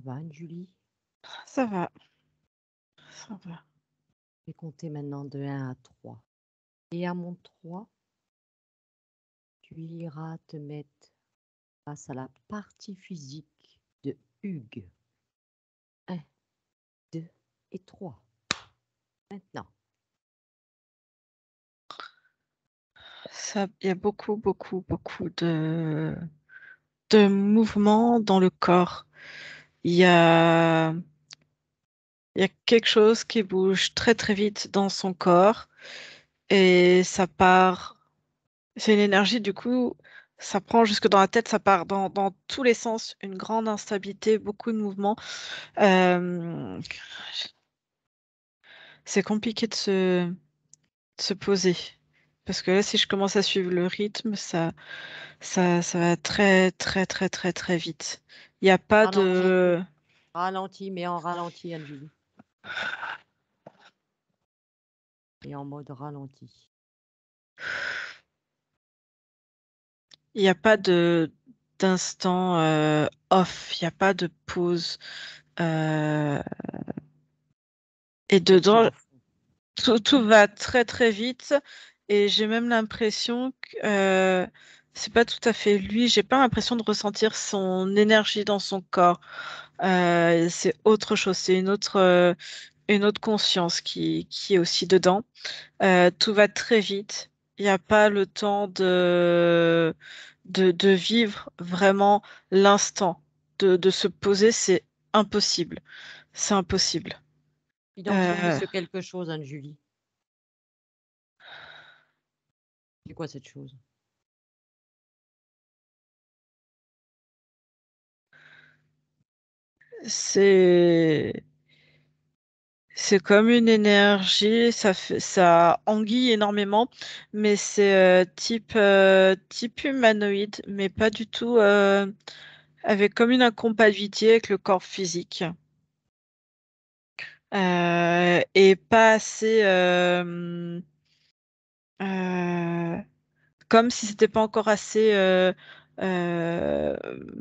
va, Julie? Ça va. Ça va. Je vais compter maintenant de 1 à 3. Et à mon 3, tu iras te mettre face à la partie physique de Hugues. 1, 2 et 3. Maintenant. Il y a beaucoup de mouvements dans le corps. Il y a, il y a quelque chose qui bouge très vite dans son corps et ça part. C'est une énergie, du coup, ça prend jusque dans la tête, ça part dans tous les sens, une grande instabilité, beaucoup de mouvements. Euh, c'est compliqué de se poser. Parce que là, si je commence à suivre le rythme, ça va très vite. Il n'y a pas Ralenti. de... Ralenti, mais en ralenti, Anne-Julie. Et en mode ralenti. Il n'y a pas d'instant off, il n'y a pas de pause. Euh, et Tout est pris dedans, à fond. tout va très vite. Et j'ai même l'impression que c'est pas tout à fait lui. J'ai pas l'impression de ressentir son énergie dans son corps. C'est autre chose, c'est une autre conscience qui est aussi dedans. Tout va très vite. Il n'y a pas le temps de vivre vraiment l'instant, de se poser, c'est impossible. C'est impossible. Identifie Euh, ce quelque chose, Anne-Julie. C'est quoi cette chose? c'est c'est comme une énergie, ça anguille énormément, mais c'est type humanoïde, mais pas du tout avec comme une incompatibilité avec le corps physique. Et pas assez euh, comme si c'était pas encore assez euh,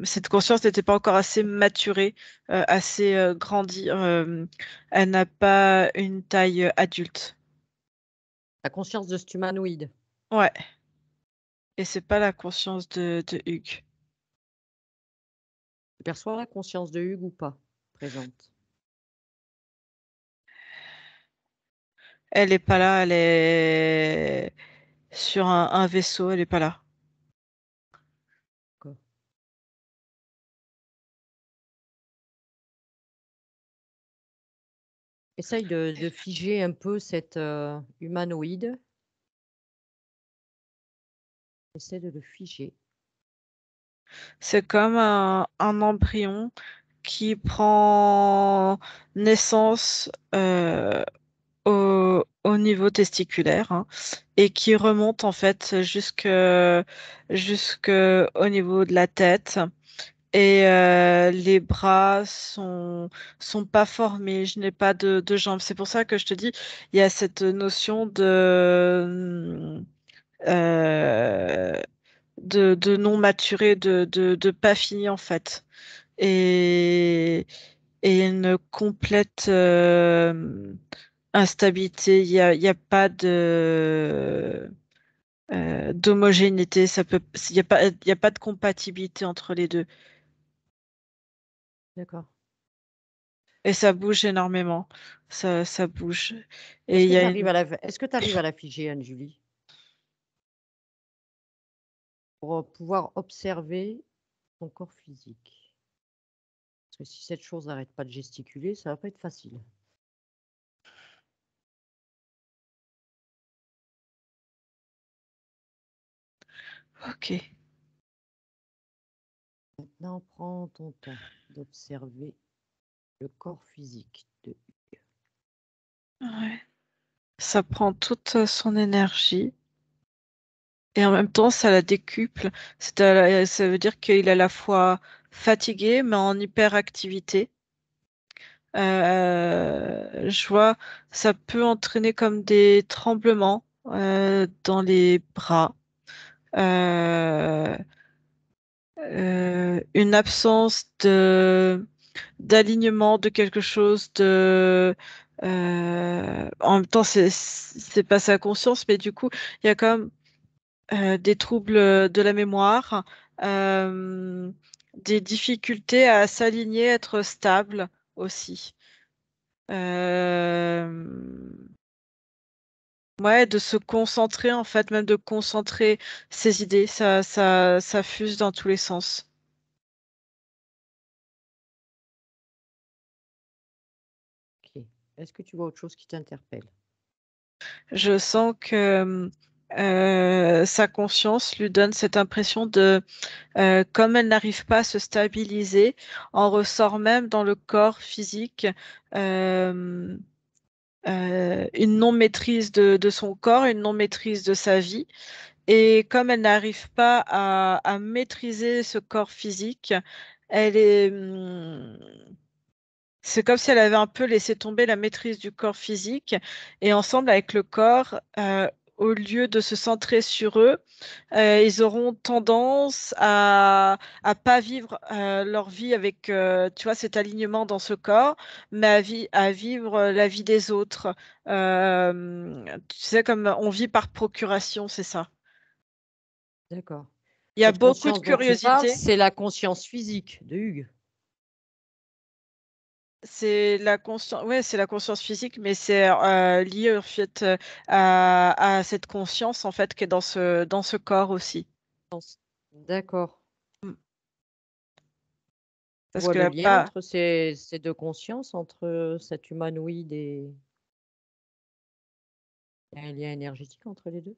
cette conscience n'était pas encore assez maturée, assez grandie. Elle n'a pas une taille adulte. La conscience de cet humanoïde. Ouais, et c'est pas la conscience de Hugues. Tu perçois la conscience de Hugues ou pas? Présente. Elle est pas là, elle est sur un vaisseau, elle est pas là. D'accord. Essaye de figer un peu cet humanoïde. Essaie de le figer. C'est comme un embryon qui prend naissance au niveau testiculaire, hein, et qui remonte en fait jusque au niveau de la tête. Et les bras sont pas formés, je n'ai pas de jambes. C'est pour ça que je te dis, il y a cette notion euh, de non maturé, de pas fini en fait. Et, et une complète instabilité. Il y a pas d'homogénéité. Il y a pas de compatibilité entre les deux. D'accord. Et ça bouge énormément. Ça bouge. Et Est-ce il que y tu a arrives une... à est-ce que tu arrives à la figer, Anne-Julie, pour pouvoir observer ton corps physique? Parce que si cette chose n'arrête pas de gesticuler, ça va pas être facile. Ok. Maintenant, prends ton temps d'observer le corps physique de Hugues. Ouais. Ça prend toute son énergie. Et en même temps, ça la décuple. Ça veut dire qu'il est à la fois fatigué, mais en hyperactivité. Je vois, ça peut entraîner comme des tremblements dans les bras, euh, une absence de d'alignement, de quelque chose de... en même temps, c'est pas sa conscience, mais du coup, il y a quand même des troubles de la mémoire, euh, des difficultés à s'aligner, être stable aussi. Euh, ouais, de se concentrer, en fait, même de concentrer ses idées, ça fuse dans tous les sens. Ok. Est-ce que tu vois autre chose qui t'interpelle? Je sens que sa conscience lui donne cette impression de, comme elle n'arrive pas à se stabiliser, en ressort même dans le corps physique euh, une non-maîtrise de son corps, une non-maîtrise de sa vie. Et comme elle n'arrive pas à maîtriser ce corps physique, elle est, c'est comme si elle avait un peu laissé tomber la maîtrise du corps physique et ensemble avec le corps, au lieu de se centrer sur eux, ils auront tendance à pas vivre leur vie avec, tu vois, cet alignement dans ce corps, mais à vivre la vie des autres. Tu sais, comme on vit par procuration, c'est ça. D'accord. Il y a Cette beaucoup de conscience dont tu parles, curiosité. c'est la conscience physique de Hugues. C'est la conscience, ouais, c'est la conscience physique, mais c'est lié au fait à cette conscience en fait qui est dans ce corps aussi. D'accord. Mm. Tu Parce vois que le là, lien pas entre ces deux consciences, entre cet humanoïde et il y a un lien énergétique entre les deux?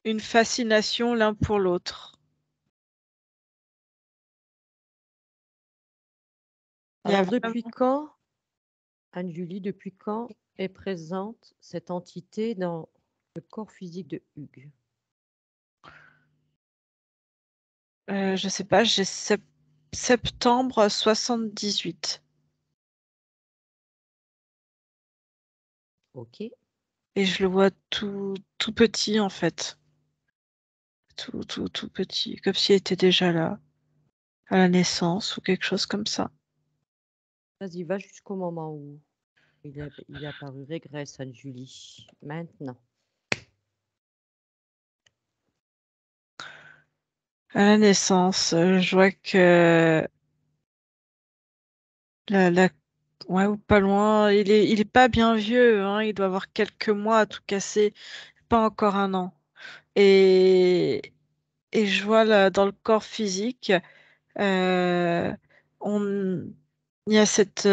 une fascination l'un pour l'autre. Il y a Alors, depuis vraiment, quand, Anne-Julie, depuis quand est présente cette entité dans le corps physique de Hugues? je sais pas, j'ai septembre 78 Ok. et je le vois tout petit en fait, tout petit, comme s'il était déjà là à la naissance ou quelque chose comme ça. Vas-y, va jusqu'au moment où il est apparu. Régresse, Anne-Julie. Maintenant. À la naissance, je vois que la ouais, ou pas loin. Il est pas bien vieux, hein. Il doit avoir quelques mois à tout casser, pas encore un an. Et, et je vois là, dans le corps physique, euh, on, il y a cette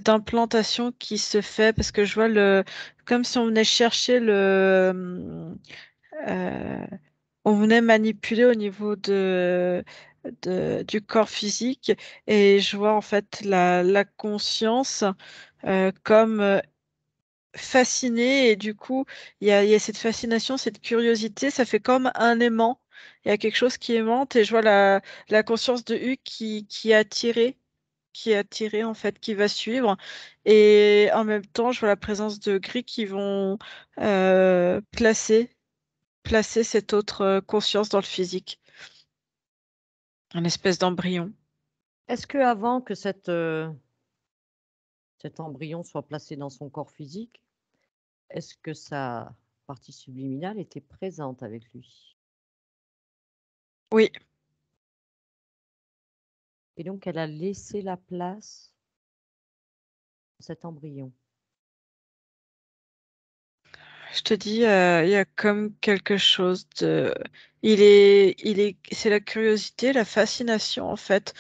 implantation qui se fait parce que je vois comme si on venait chercher euh, on venait manipuler au niveau du corps physique et je vois en fait la conscience comme fascinée et du coup il y a cette fascination, cette curiosité, ça fait comme un aimant. Il y a quelque chose qui aimante et je vois la conscience de Hugues qui est attirée en fait, qui va suivre et en même temps je vois la présence de Gris qui vont placer cette autre conscience dans le physique, un espèce d'embryon. Est-ce que avant que cet embryon soit placé dans son corps physique, est-ce que sa partie subliminale était présente avec lui? Oui, Et donc, elle a laissé la place à cet embryon. je te dis, il y a comme quelque chose de... c'est la curiosité, la fascination en fait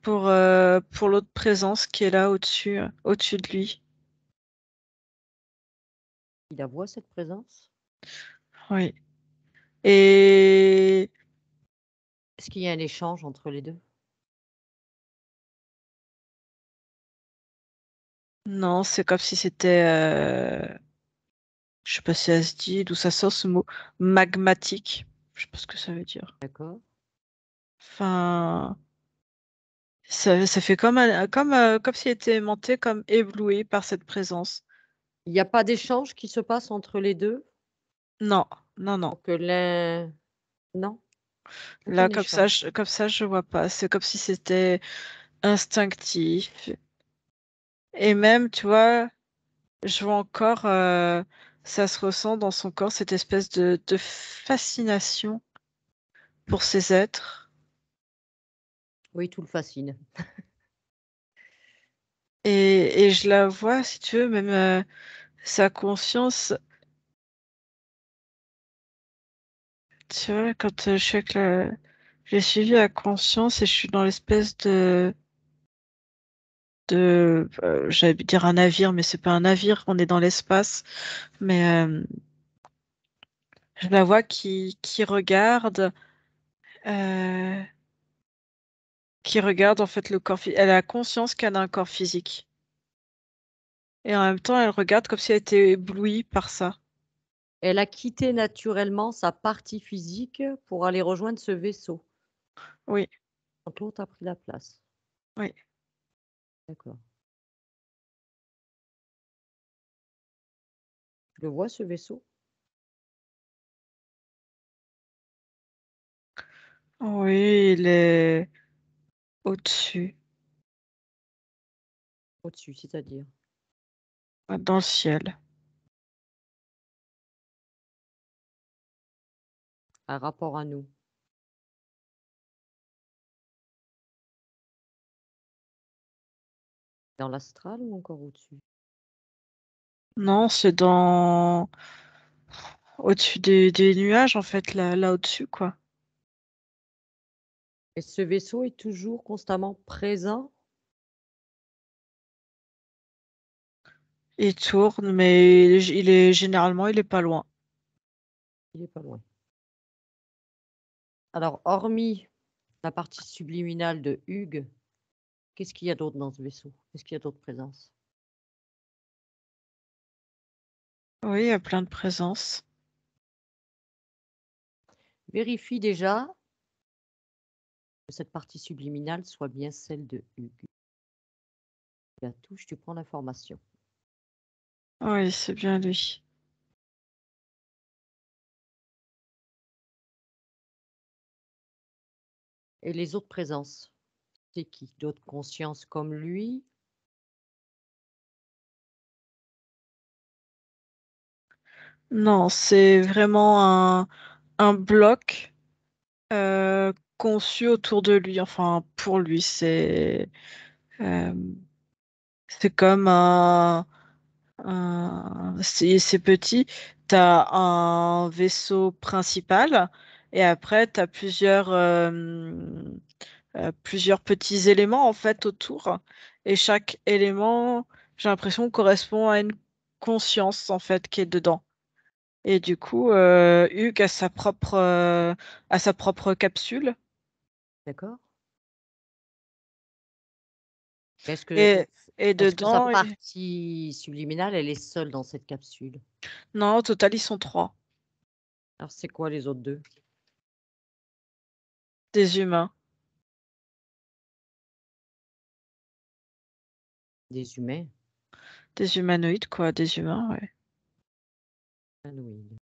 pour l'autre présence qui est là au-dessus, au-dessus de lui. Il la voit, cette présence? Oui. Et Est-ce qu'il y a un échange entre les deux? non, c'est comme si c'était, je sais pas si ça se dit, d'où ça sort ce mot, magmatique. Je sais pas ce que ça veut dire. D'accord. Enfin, ça fait comme s'il était aimanté, comme ébloui par cette présence. Il n'y a pas d'échange qui se passe entre les deux Non, non, non. pour que l'un... Non? Là, Aucun échange. comme ça, je vois pas. C'est comme si c'était instinctif. Et même, tu vois, je vois encore, ça se ressent dans son corps, cette espèce de fascination pour ces êtres. Oui, tout le fascine. Et je la vois, si tu veux, même sa conscience, tu vois, quand je suis avec la... J'ai suivi la conscience et je suis dans l'espèce j'allais dire un navire, mais c'est pas un navire, on est dans l'espace, mais je la vois euh, qui regarde en fait le corps physique. Elle a conscience qu'elle a un corps physique. Et en même temps, elle regarde comme si elle était éblouie par ça. Elle a quitté naturellement sa partie physique pour aller rejoindre ce vaisseau. Oui, Donc l'autre a pris la place. oui. D'accord. Tu le vois ce vaisseau? Oui, il est au-dessus, Au-dessus, c'est-à-dire dans le ciel. un rapport à nous. Dans l'astral ou encore au-dessus? Non, c'est dans au-dessus des nuages, en fait, là au-dessus, quoi. Et ce vaisseau est toujours constamment présent? Il tourne, mais il est pas loin. Il est pas loin. Alors, hormis la partie subliminale de Hugues, qu'est-ce qu'il y a d'autre dans ce vaisseau? Est-ce qu'il y a d'autres présences? Oui, il y a plein de présences. Vérifie déjà que cette partie subliminale soit bien celle de Hugues. Tu la touches, tu prends l'information. Oui, c'est bien lui. Et les autres présences, c'est qui? D'autres consciences comme lui? Non, c'est vraiment un bloc conçu autour de lui. Enfin, pour lui, euh, c'est comme c'est petit. T'as un vaisseau principal et après t'as plusieurs petits éléments en fait autour. Et chaque élément, j'ai l'impression, correspond à une conscience en fait qui est dedans. Et du coup, Hugues a sa propre capsule. D'accord? Est-ce que, Et, et est-ce que sa dedans, partie subliminale, elle est seule dans cette capsule? non, au total, ils sont trois. Alors, c'est quoi les autres deux? Des humains, Des humains? des humanoïdes, quoi, des humains, ouais. Humanoïdes.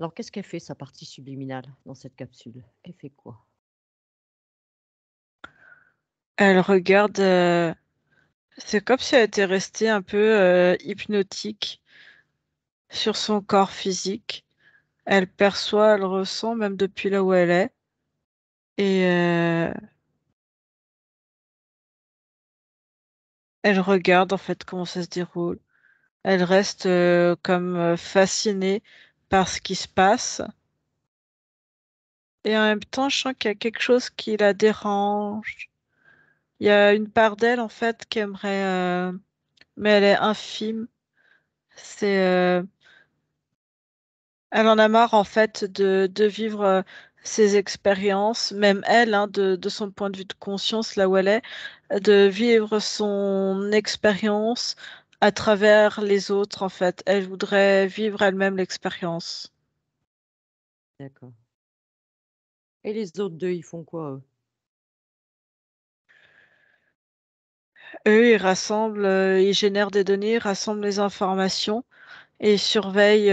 Alors, qu'est-ce qu'elle fait, sa partie subliminale, dans cette capsule? Elle fait quoi? Elle regarde, c'est comme si elle était restée un peu hypnotique sur son corps physique. Elle perçoit, elle ressent, même depuis là où elle est. Et elle regarde en fait comment ça se déroule. Elle reste comme fascinée par ce qui se passe. Et en même temps, je sens qu'il y a quelque chose qui la dérange. Il y a une part d'elle, en fait, qui aimerait, mais elle est infime. C'est, elle en a marre, en fait, de vivre ses expériences, même elle, hein, de son point de vue de conscience, là où elle est, de vivre son expérience à travers les autres, en fait. Elle voudrait vivre elle-même l'expérience. D'accord. Et les autres deux, ils font quoi, eux? Eux, ils rassemblent, ils génèrent des données, ils rassemblent les informations et surveille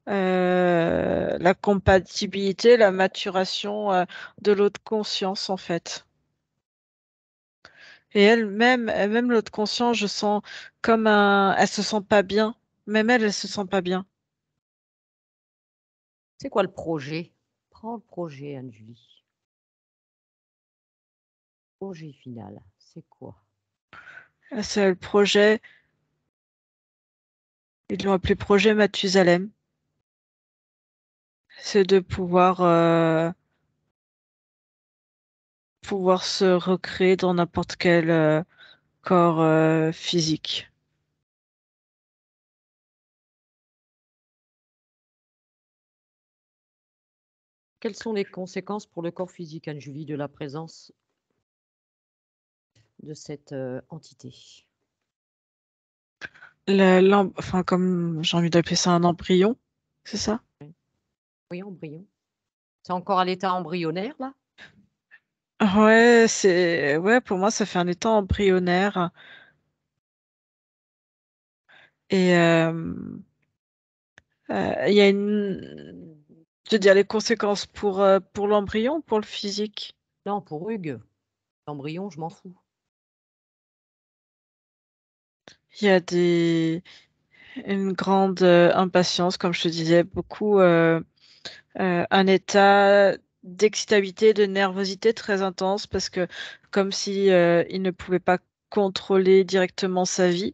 la compatibilité, la maturation de l'autre conscience en fait. Et elle-même l'autre conscience, je sens comme elle se sent pas bien. Même elle se sent pas bien. C'est quoi le projet? Prends le projet, Anne-Julie. Projet final, c'est quoi? C'est le projet, ils l'ont appelé projet Mathusalem. C'est de pouvoir se recréer dans n'importe quel corps physique. Quelles sont les conséquences pour le corps physique, Anne-Julie, de la présence de cette entité? Enfin, comme j'ai envie d'appeler ça un embryon, c'est ça? Oui, embryon. C'est encore à l'état embryonnaire, là? Ouais, pour moi, ça fait un état embryonnaire. Et il y a je veux dire, les conséquences pour l'embryon, pour le physique. Non, pour Hugues. L'embryon, je m'en fous. Il y a une grande impatience, comme je te disais, beaucoup, un état d'excitabilité, de nervosité très intense parce que comme si il ne pouvait pas contrôler directement sa vie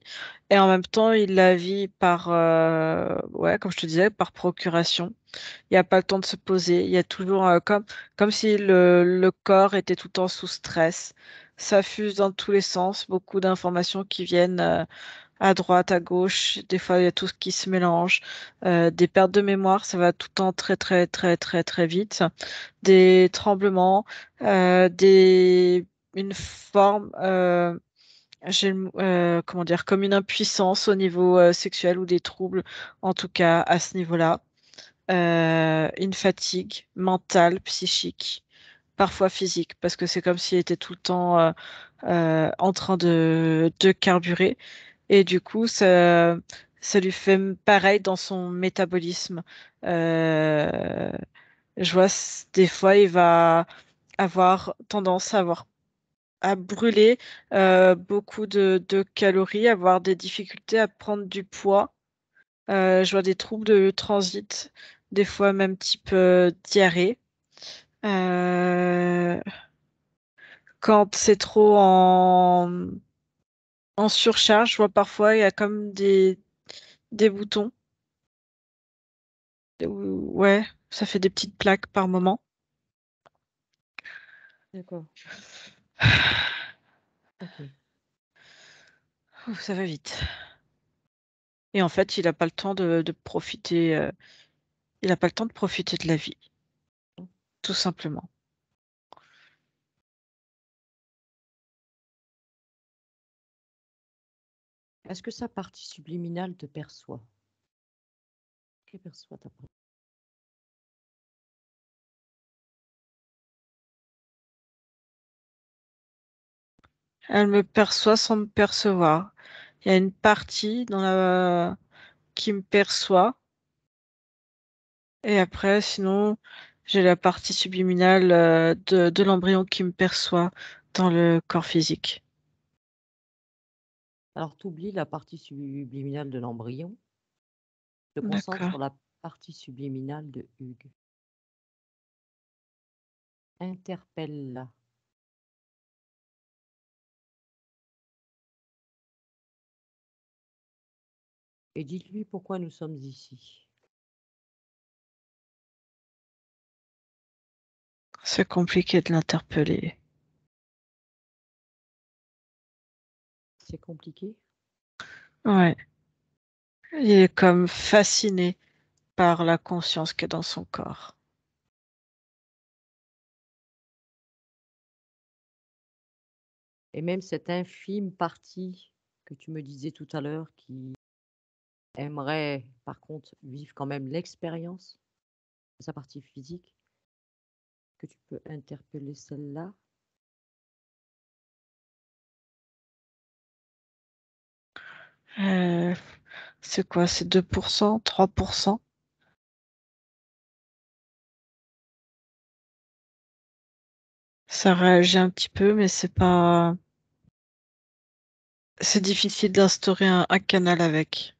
et en même temps il la vit par, ouais, comme je te disais, par procuration. Il n'y a pas le temps de se poser. Il y a toujours comme si le corps était tout le temps sous stress. Ça fuse dans tous les sens, beaucoup d'informations qui viennent à droite, à gauche. Des fois, il y a tout ce qui se mélange. Des pertes de mémoire, ça va tout le temps très, très, très, très, très vite. Des tremblements, des, une forme, comment dire, comme une impuissance au niveau sexuel ou des troubles, en tout cas à ce niveau-là. Une fatigue mentale, psychique, parfois physique, parce que c'est comme s'il était tout le temps en train de carburer. Et du coup, ça lui fait pareil dans son métabolisme. Euh, je vois, des fois, il va avoir tendance à brûler beaucoup de calories, avoir des difficultés à prendre du poids. Je vois des troubles de transit, des fois même type diarrhée. Euh, Quand c'est trop en surcharge, je vois parfois il y a comme des boutons. Ouais, ça fait des petites plaques par moment. D'accord. Ok. Ouf, ça va vite. Et en fait, il n'a pas le temps de profiter. Il n'a pas le temps de profiter de la vie, tout simplement. Est-ce que sa partie subliminale te perçoit? Que perçoit ta partie? Elle me perçoit sans me percevoir. Il y a une partie qui me perçoit. Et après, sinon, j'ai la partie subliminale de l'embryon qui me perçoit dans le corps physique. Alors, tu oublies la partie subliminale de l'embryon, te concentre D'accord. sur la partie subliminale de Hugues. Interpelle-la. Et dites-lui pourquoi nous sommes ici. C'est compliqué de l'interpeller. C'est compliqué? Ouais. Il est comme fasciné par la conscience qui est dans son corps. Et même cette infime partie que tu me disais tout à l'heure qui aimerait, par contre, vivre quand même l'expérience de sa partie physique, que tu peux interpeller celle-là. Euh, C'est quoi? C'est 2%, 3%? Ça réagit un petit peu, mais c'est pas. C'est difficile d'instaurer un canal avec.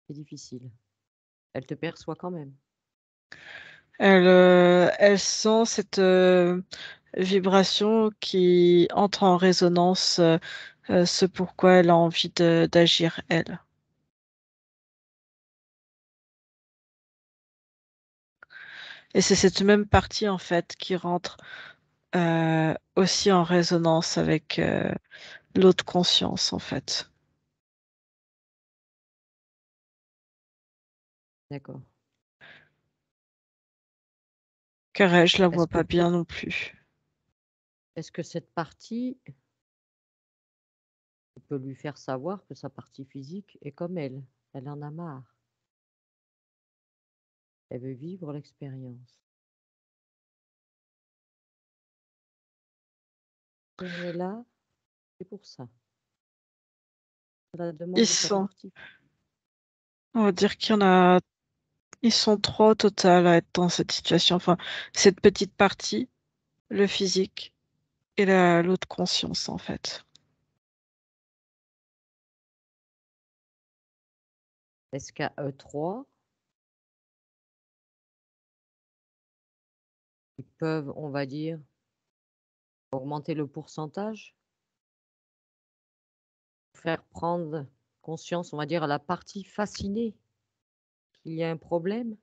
C'est difficile. Elle te perçoit quand même. Elle sent cette vibration qui entre en résonance, ce pourquoi elle a envie d'agir, elle. Et c'est cette même partie, en fait, qui rentre aussi en résonance avec l'autre conscience, en fait. D'accord. Car elle, je la vois Est-ce que, pas bien non plus. est-ce que cette partie, tu peux lui faire savoir que sa partie physique est comme elle? Elle en a marre. Elle veut vivre l'expérience. Si on est là, c'est pour ça. C'est la demande Ils de sa sont, partie. on va dire qu'il y en a, ils sont trois au total à être dans cette situation. Enfin, cette petite partie, le physique et l'autre conscience, en fait. Est-ce qu'à E3, ils peuvent, on va dire, augmenter le pourcentage, faire prendre conscience, on va dire, à la partie fascinée qu'il y a un problème?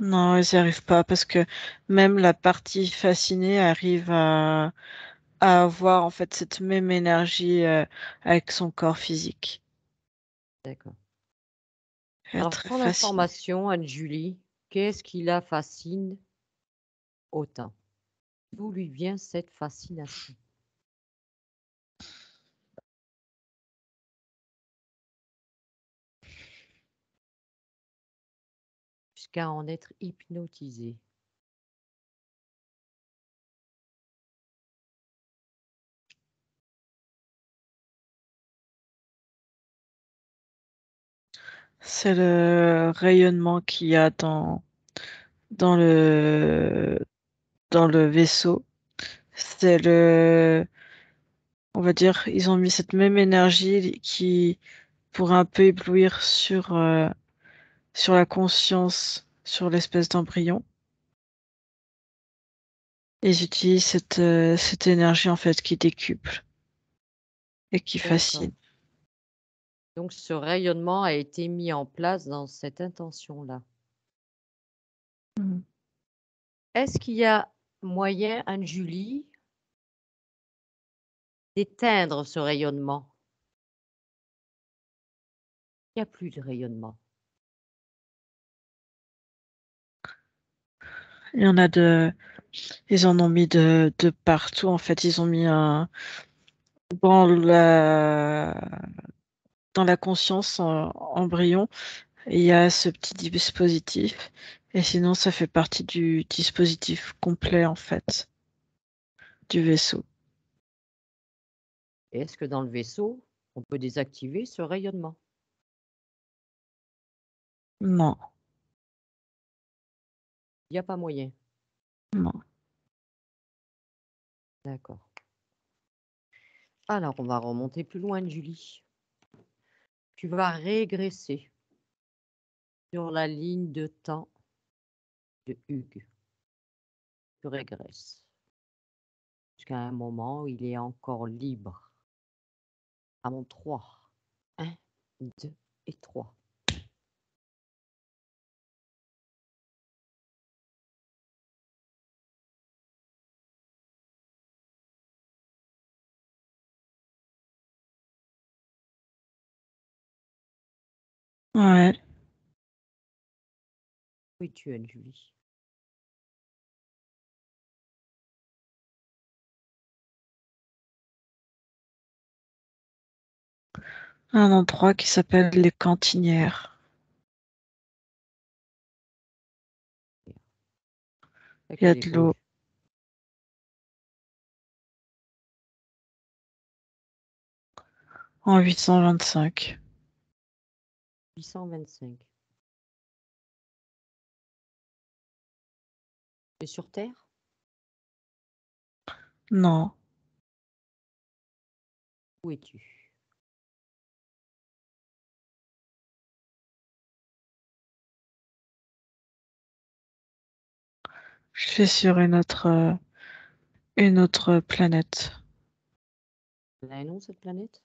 Non, ils n'y arrivent pas parce que même la partie fascinée arrive à avoir en fait cette même énergie avec son corps physique. D'accord. Elle est Alors, très prends fascinée. l'information, Anne-Julie. Qu'est-ce qui la fascine autant? D'où lui vient cette fascination? Jusqu'à en être hypnotisée. C'est le rayonnement qu'il y a dans le, dans le vaisseau. C'est on va dire, ils ont mis cette même énergie qui pourrait un peu éblouir sur la conscience, sur l'espèce d'embryon. Et ils utilisent cette énergie en fait qui décuple et qui D'accord. fascine. Donc, ce rayonnement a été mis en place dans cette intention-là. Mhm. Est-ce qu'il y a moyen, Anne-Julie, d'éteindre ce rayonnement? Il n'y a plus de rayonnement. Il y en a ils en ont mis de partout en fait. Ils ont mis dans dans la conscience embryon. Il y a ce petit dispositif. Et sinon, ça fait partie du dispositif complet en fait du vaisseau. Et est-ce que dans le vaisseau, on peut désactiver ce rayonnement? Non, Il n'y a pas moyen. non. D'accord. Alors, on va remonter plus loin, Julie. Tu vas régresser sur la ligne de temps de Hugues. Tu régresses jusqu'à un moment où il est encore libre. À mon 3. 1, 2 et 3. Ouais. Oui, tu es Julie. Un endroit qui s'appelle les Cantinières. Il y a Laquelle de école? l'eau. En 825. 825. Et sur Terre? Non, Où es-tu? je suis sur une autre planète. Elle a un nom, cette planète?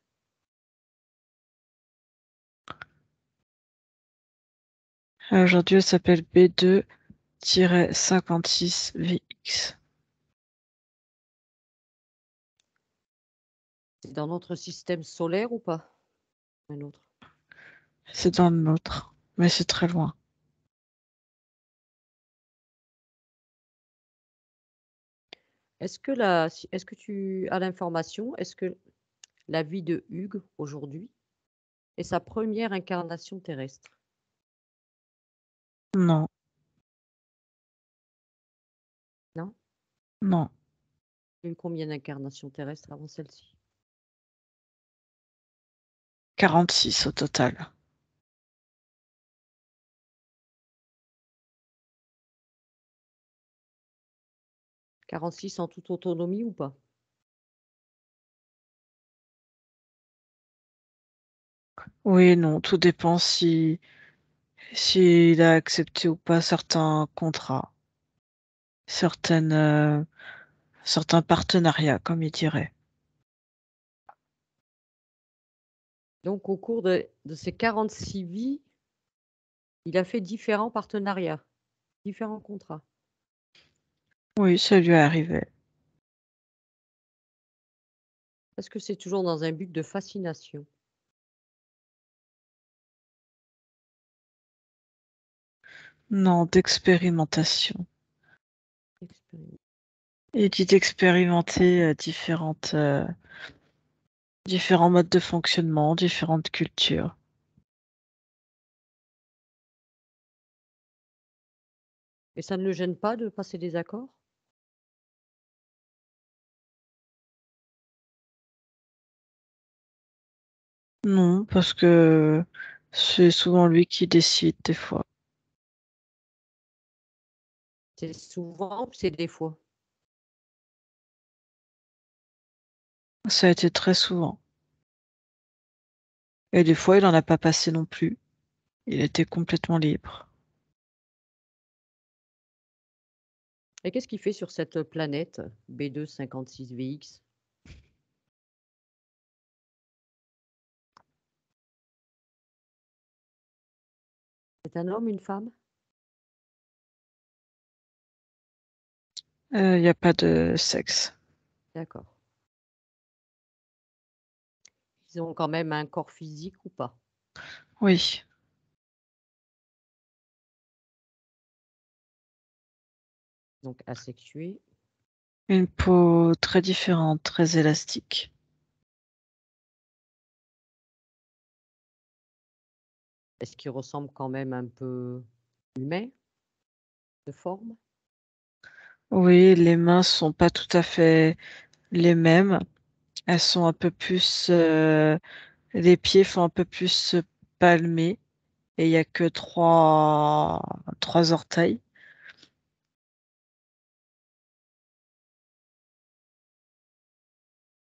Aujourd'hui, elle s'appelle B2-56VX. C'est dans notre système solaire ou pas? Un autre. C'est dans le nôtre, mais c'est très loin. Est-ce que tu as l'information? Est-ce que la vie de Hugues aujourd'hui est sa première incarnation terrestre? Non, Non? non. Il y a eu combien d'incarnations terrestres avant celle-ci? 46 au total. 46 en toute autonomie ou pas? Oui, non, tout dépend s'il a accepté ou pas certains contrats, certaines, certains partenariats, comme il dirait. Donc au cours de ces 46 vies, il a fait différents partenariats, différents contrats. Oui, ça lui est arrivé. Est-ce que c'est toujours dans un but de fascination? Non, d'expérimentation. Expéri- Il dit d'expérimenter différents modes de fonctionnement, différentes cultures. Et ça ne le gêne pas de passer des accords? Non, parce que c'est souvent lui qui décide des fois. C'est souvent ou c'est des fois? Ça a été très souvent. Et des fois, il en a pas passé non plus. Il était complètement libre. Et qu'est-ce qu'il fait sur cette planète B256VX? C'est un homme, une femme? Il n'y a pas de sexe. D'accord. Ils ont quand même un corps physique ou pas? Oui, Donc asexués. une peau très différente, très élastique. Est-ce qu'ils ressemblent quand même un peu humains de forme? Oui, les mains sont pas tout à fait les mêmes. Elles sont un peu plus, les pieds font un peu plus palmés et il y a que trois orteils.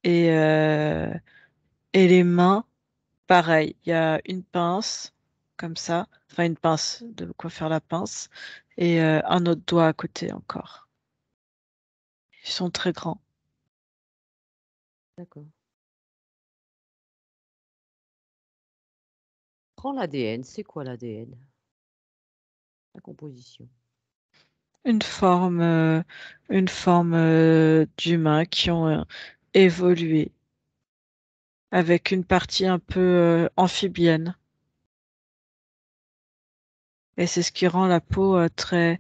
Et, euh, et les mains, pareil, il y a une pince comme ça, enfin une pince de quoi faire la pince et un autre doigt à côté encore. Ils sont très grands. D'accord. Prends l'ADN. C'est quoi l'ADN? La composition. Une forme, euh, une forme d'humains qui ont évolué avec une partie un peu amphibienne. Et c'est ce qui rend la peau très,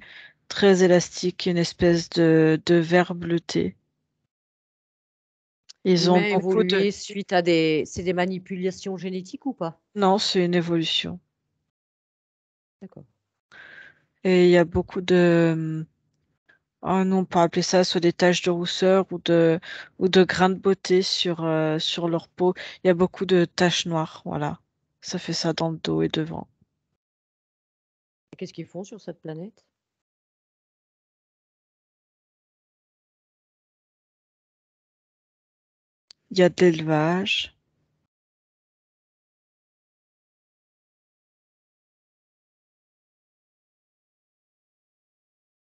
très élastique, une espèce de verre bleuté. Ils ont L'humain a beaucoup de... évolué suite à des... C'est des manipulations génétiques ou pas? Non, c'est une évolution. D'accord. Et il y a beaucoup de... Oh non, on peut appeler ça soit des taches de rousseur ou de grains de beauté sur leur peau. Il y a beaucoup de taches noires, voilà. Ça fait ça dans le dos et devant. Et qu'est-ce qu'ils font sur cette planète? Il y a de l'élevage.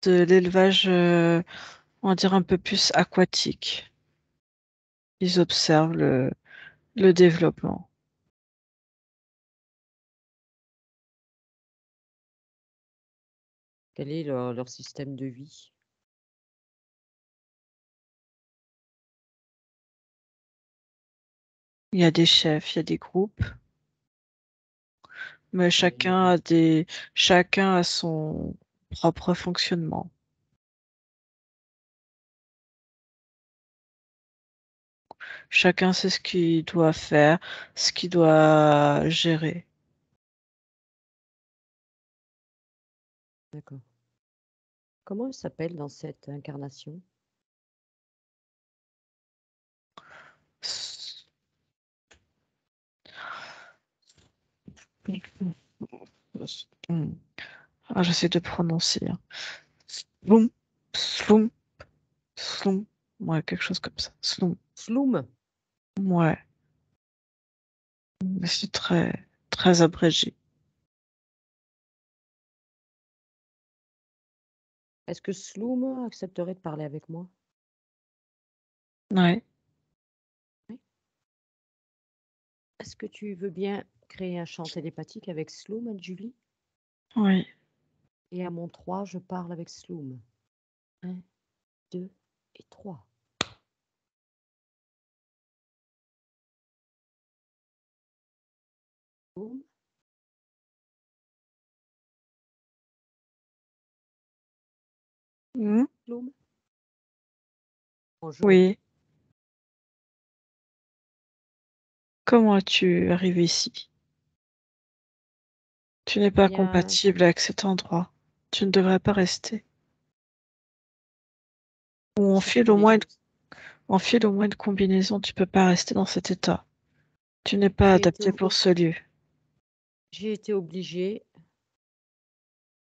De l'élevage, on va dire un peu plus aquatique. Ils observent le développement. Quel est leur système de vie? Il y a des chefs, il y a des groupes, mais Et chacun a son propre fonctionnement. Chacun sait ce qu'il doit faire, ce qu'il doit gérer. d'accord. Comment elle s'appelle dans cette incarnation? Ah, j'essaie de prononcer, hein. Sloum, sloum, sloum. Ouais, quelque chose comme ça. Sloum. Sloum. Ouais, mais c'est très abrégé. Est-ce que Sloum accepterait de parler avec moi? Ouais, Oui. Est-ce que tu veux bien créer un champ télépathique avec Sloum et Julie? oui. Et à mon 3, je parle avec Sloum. 1, 2 et 3. Sloum, Hmm. Sloum. Bonjour. Oui. Comment es-tu arrivé ici? Tu n'es pas Bien, compatible avec cet endroit. Tu ne devrais pas rester. Ou chercher des choses. enfile au moins une combinaison. Tu peux pas rester dans cet état. Tu n'es pas J'ai été, adapté pour ce lieu. j'ai été obligée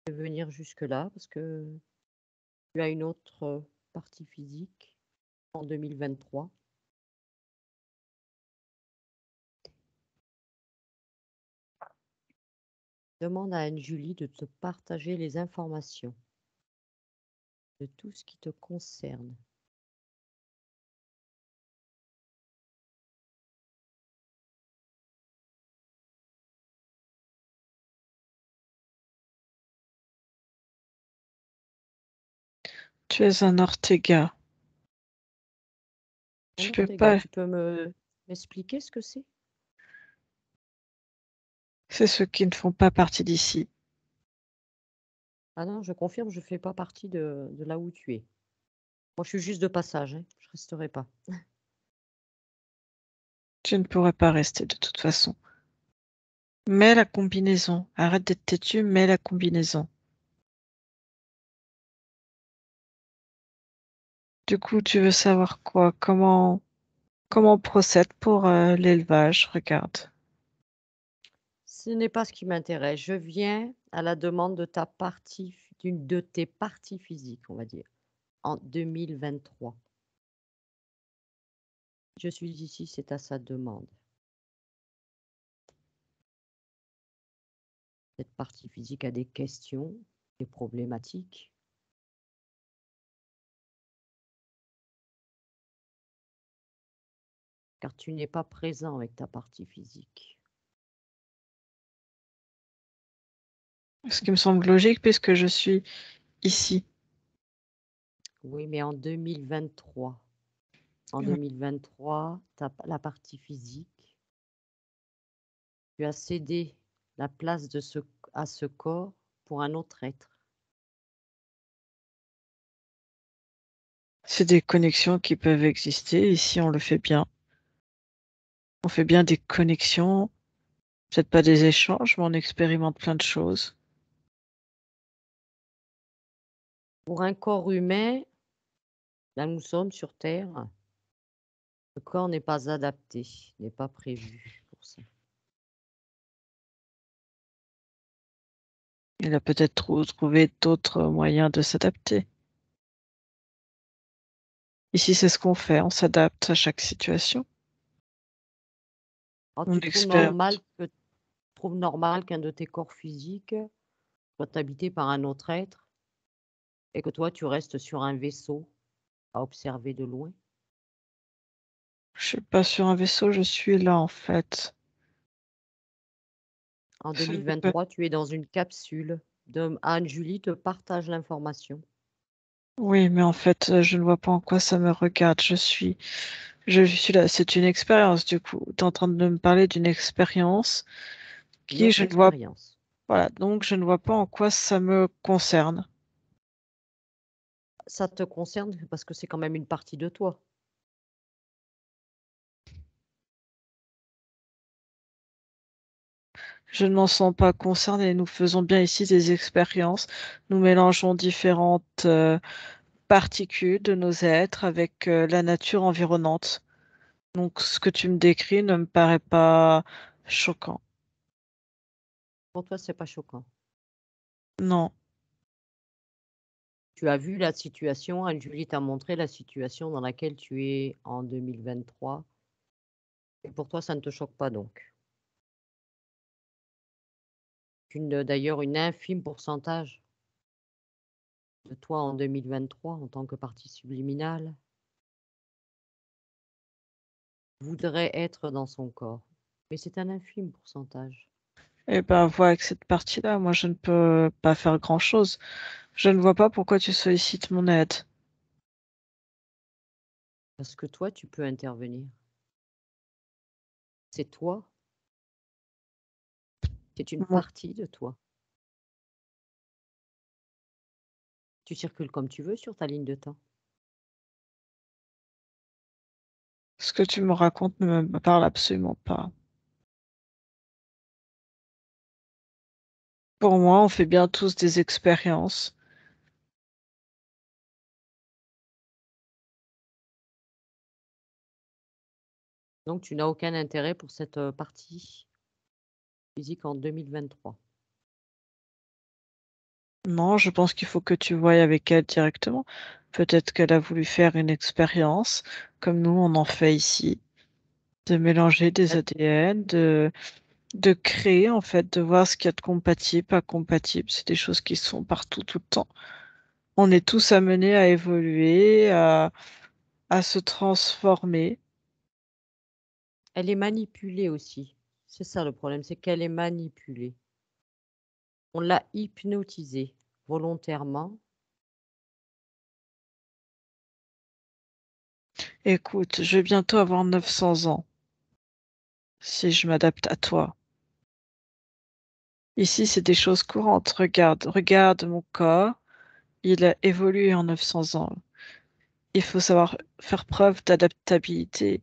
de venir jusque-là parce que tu as une autre partie physique en 2023. Demande à Anne-Julie de te partager les informations de tout ce qui te concerne. Tu es un Ortega. Tu Un peux Ortega, pas. tu peux m'expliquer ce que c'est? C'est ceux qui ne font pas partie d'ici. Ah non, je confirme, je fais pas partie de là où tu es. Moi, je suis juste de passage, hein, je resterai pas. Tu ne pourrais pas rester de toute façon. Mets la combinaison. Arrête d'être têtu, mets la combinaison. Du coup, tu veux savoir quoi? Comment on procède pour l'élevage? Regarde. Ce n'est pas ce qui m'intéresse. Je viens à la demande de ta partie, d'une de tes parties physiques, on va dire, en 2023. Je suis ici, c'est à sa demande. Cette partie physique a des questions, des problématiques. Car tu n'es pas présent avec ta partie physique. Ce qui me semble logique puisque je suis ici. Oui, mais en 2023. En Ouais. 2023, la partie physique, tu as cédé la place à ce corps pour un autre être. C'est des connexions qui peuvent exister. Ici, on le fait bien. On fait bien des connexions, peut-être pas des échanges, mais on expérimente plein de choses. Pour un corps humain, là nous sommes sur Terre, le corps n'est pas adapté, n'est pas prévu pour ça. Il a peut-être trouvé d'autres moyens de s'adapter. Ici, c'est ce qu'on fait, on s'adapte à chaque situation. Alors, On expérimente. tu trouves normal qu'un de tes corps physiques soit habité par un autre être et que toi tu restes sur un vaisseau à observer de loin? Je suis pas sur un vaisseau, je suis là en fait. En Je ne peux- 2023, tu es dans une capsule. Anne-Julie te partage l'information. Oui, mais en fait, je ne vois pas en quoi ça me regarde. Je suis là. C'est une expérience du coup. Tu es en train de me parler d'une expérience Une qui autre je ne vois. expérience. Voilà, donc je ne vois pas en quoi ça me concerne. Ça te concerne parce que c'est quand même une partie de toi. Je ne m'en sens pas concernée. Nous faisons bien ici des expériences. Nous mélangeons différentes particules de nos êtres avec la nature environnante. Donc, ce que tu me décris ne me paraît pas choquant. Pour toi, c'est pas choquant. Non. Tu as vu la situation, Anne-Julie t'a montré la situation dans laquelle tu es en 2023 et pour toi, ça ne te choque pas donc? D'ailleurs, une infime pourcentage de toi en 2023 en tant que partie subliminale voudrait être dans son corps, mais c'est un infime pourcentage. Eh ben, vois avec cette partie-là, moi, je ne peux pas faire grand-chose. Je ne vois pas pourquoi tu sollicites mon aide. Parce que toi, tu peux intervenir. C'est toi, c'est une Bon, partie de toi. Tu circules comme tu veux sur ta ligne de temps. ce que tu me racontes ne me parle absolument pas. Pour moi, on fait bien tous des expériences. Donc tu n'as aucun intérêt pour cette, partie physique en 2023. Non, je pense qu'il faut que tu voies avec elle directement. Peut-être qu'elle a voulu faire une expérience, comme nous, on en fait ici, de mélanger des Elle ADN, de créer, en fait, de voir ce qu'il y a de compatible, pas compatible. C'est des choses qui sont partout, tout le temps. On est tous amenés à évoluer, à se transformer. elle est manipulée aussi. C'est ça le problème, c'est qu'elle est manipulée. On l'a hypnotisée volontairement. Écoute, je vais bientôt avoir 900 ans si je m'adapte à toi. Ici, c'est des choses courantes. Regarde mon corps. Il a évolué en 900 ans. Il faut savoir faire preuve d'adaptabilité.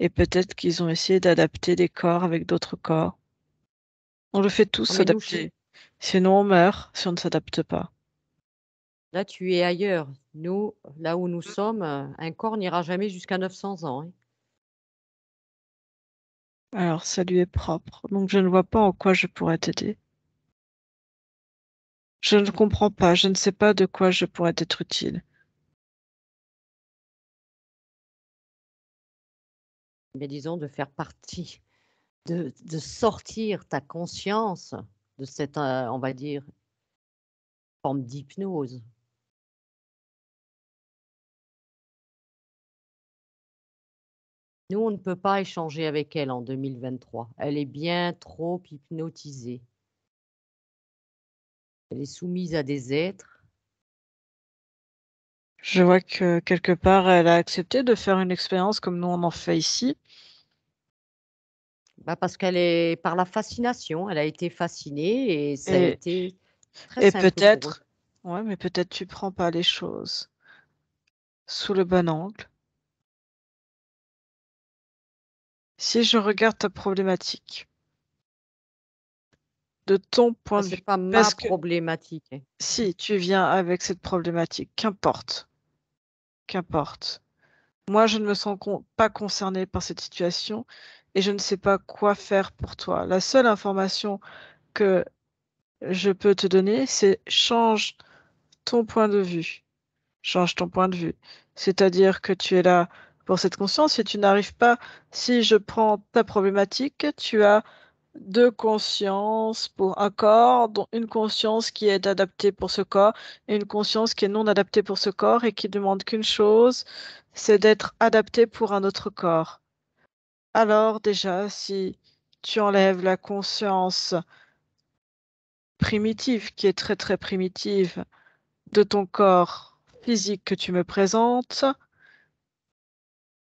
Et peut-être qu'ils ont essayé d'adapter des corps avec d'autres corps. On le fait tous Non mais nous chez s'adapter. Sinon, on meurt si on ne s'adapte pas. là tu es ailleurs. Nous, là où nous sommes, un corps n'ira jamais jusqu'à 900 ans, hein. Alors, ça lui est propre. Donc, je ne vois pas en quoi je pourrais t'aider. Je ne comprends pas. Je ne sais pas de quoi je pourrais t'être utile. Mais disons de faire partie, de sortir ta conscience de cette, on va dire, forme d'hypnose. Nous, on ne peut pas échanger avec elle en 2023. Elle est bien trop hypnotisée. Elle est soumise à des êtres, Je vois que quelque part, elle a accepté de faire une expérience comme nous on en fait ici. bah, parce qu'elle est par la fascination, elle a été fascinée et ça a Et, été très et simple pour eux. peut-être, ouais, mais peut-être tu prends pas les choses. sous le bon angle. Si je regarde ta problématique, de ton point de C'est vue, pas ma parce que problématique. si tu viens avec cette problématique, qu'importe, qu'importe. Moi, je ne me sens pas concernée par cette situation et je ne sais pas quoi faire pour toi. La seule information que je peux te donner, c'est change ton point de vue. Change ton point de vue. C'est-à-dire que tu es là pour cette conscience et tu n'arrives pas, si je prends ta problématique, tu as deux consciences pour un corps, dont une conscience qui est adaptée pour ce corps et une conscience qui est non adaptée pour ce corps et qui demande qu'une chose, c'est d'être adaptée pour un autre corps. Alors déjà, si tu enlèves la conscience primitive, qui est très très primitive, de ton corps physique que tu me présentes,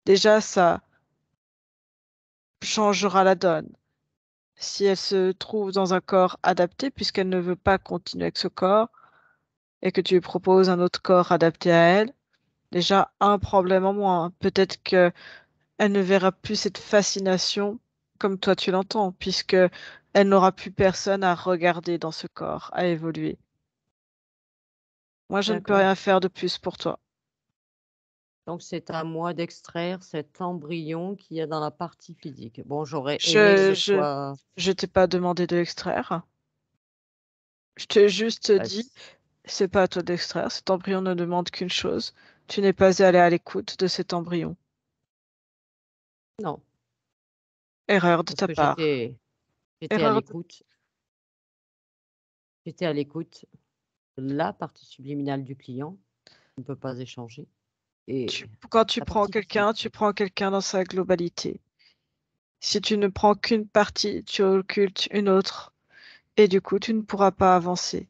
déjà ça changera la donne. Si elle se trouve dans un corps adapté, puisqu'elle ne veut pas continuer avec ce corps, et que tu lui proposes un autre corps adapté à elle, déjà un problème en moins. Peut-être que elle ne verra plus cette fascination comme toi tu l'entends, puisque elle n'aura plus personne à regarder dans ce corps, à évoluer. Moi, je ne peux D'accord. rien faire de plus pour toi. Donc c'est à moi d'extraire cet embryon qu'il y a dans la partie physique. Bon, j'aurais aimé que Je, ce je, soit, je t'ai pas demandé de l'extraire. Je t'ai juste bah, dit, c'est pas à toi d'extraire. Cet embryon ne demande qu'une chose. Tu n'es pas allé à l'écoute de cet embryon. non, Erreur de parce ta que part. j'étais à Erreur de... l'écoute. J'étais à l'écoute de la partie subliminale du client, on ne peut pas échanger, et Quand tu la prends partie quelqu'un, physique. tu prends quelqu'un dans sa globalité. Si tu ne prends qu'une partie, tu occultes une autre, et du coup, tu ne pourras pas avancer.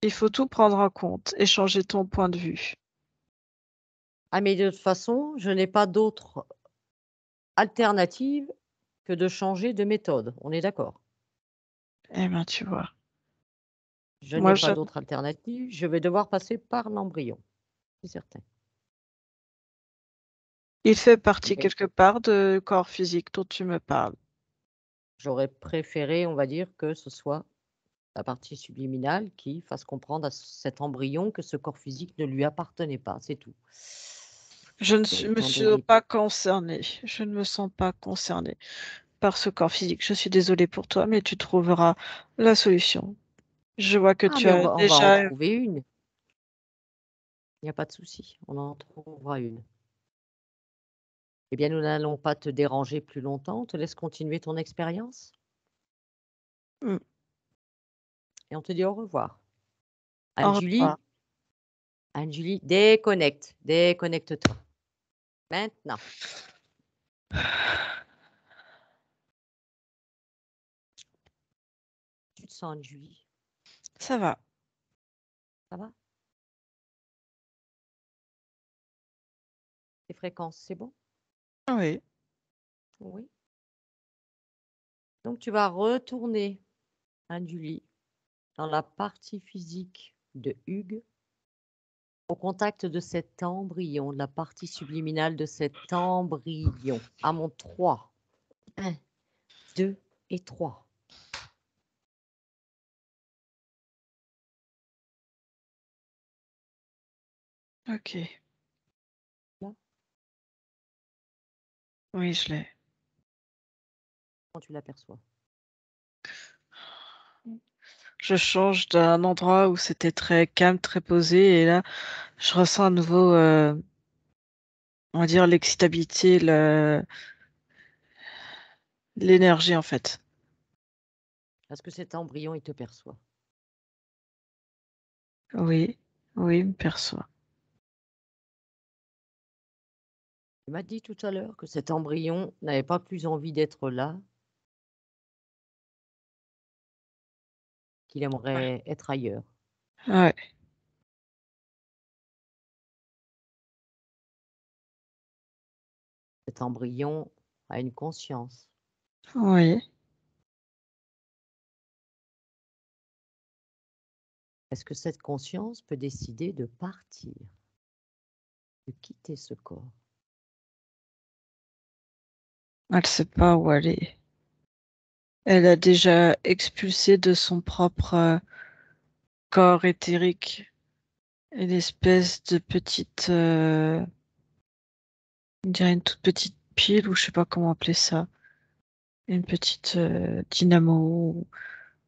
Il faut tout prendre en compte et changer ton point de vue. Ah, mais de toute façon, je n'ai pas d'autre alternative que de changer de méthode, on est d'accord? Eh ben, tu vois. Je n'ai Moi, pas d'autre alternative, je vais devoir passer par l'embryon, c'est certain. il fait partie Mais quelque part de corps physique dont tu me parles. j'aurais préféré, on va dire, que ce soit la partie subliminale qui fasse comprendre à cet embryon que ce corps physique ne lui appartenait pas, c'est tout. Je ne Mais me étant suis donné pas concernée. Je ne me sens pas concernée par ce corps physique. Je suis désolée pour toi, mais tu trouveras la solution. Je vois que ah tu mais as on va en déjà... trouver une, il n'y a pas de souci, on en trouvera une. Eh bien, nous n'allons pas te déranger plus longtemps, on te laisse continuer ton expérience Hmm, et on te dit au revoir. au Anne-Julie, revoir. Anne-Julie, déconnecte, déconnecte-toi. Maintenant, tu te sens Anne-Julie, Ça va. ça va? Les fréquences, c'est bon? Oui. Oui. Donc tu vas retourner, Anne-Julie, dans la partie physique de Hugues, au contact de cet embryon, de la partie subliminale de cet embryon. À mon 3. 1, 2 et 3. Ok. Là, Oui, je l'ai. quand tu l'aperçois. Je change d'un endroit où c'était très calme, très posé, et là, je ressens à nouveau, on va dire, l'excitabilité, l'énergie en fait. Parce que cet embryon, il te perçoit. Oui, oui, il me perçoit. Tu m'as dit tout à l'heure que cet embryon n'avait pas plus envie d'être là, qu'il aimerait être ailleurs. Ouais, Cet embryon a une conscience. oui, Est-ce que cette conscience peut décider de partir, de quitter ce corps? Elle sait pas où aller. Elle a déjà expulsé de son propre corps éthérique une espèce de petite, on dirait une toute petite pile ou je sais pas comment appeler ça, une petite dynamo,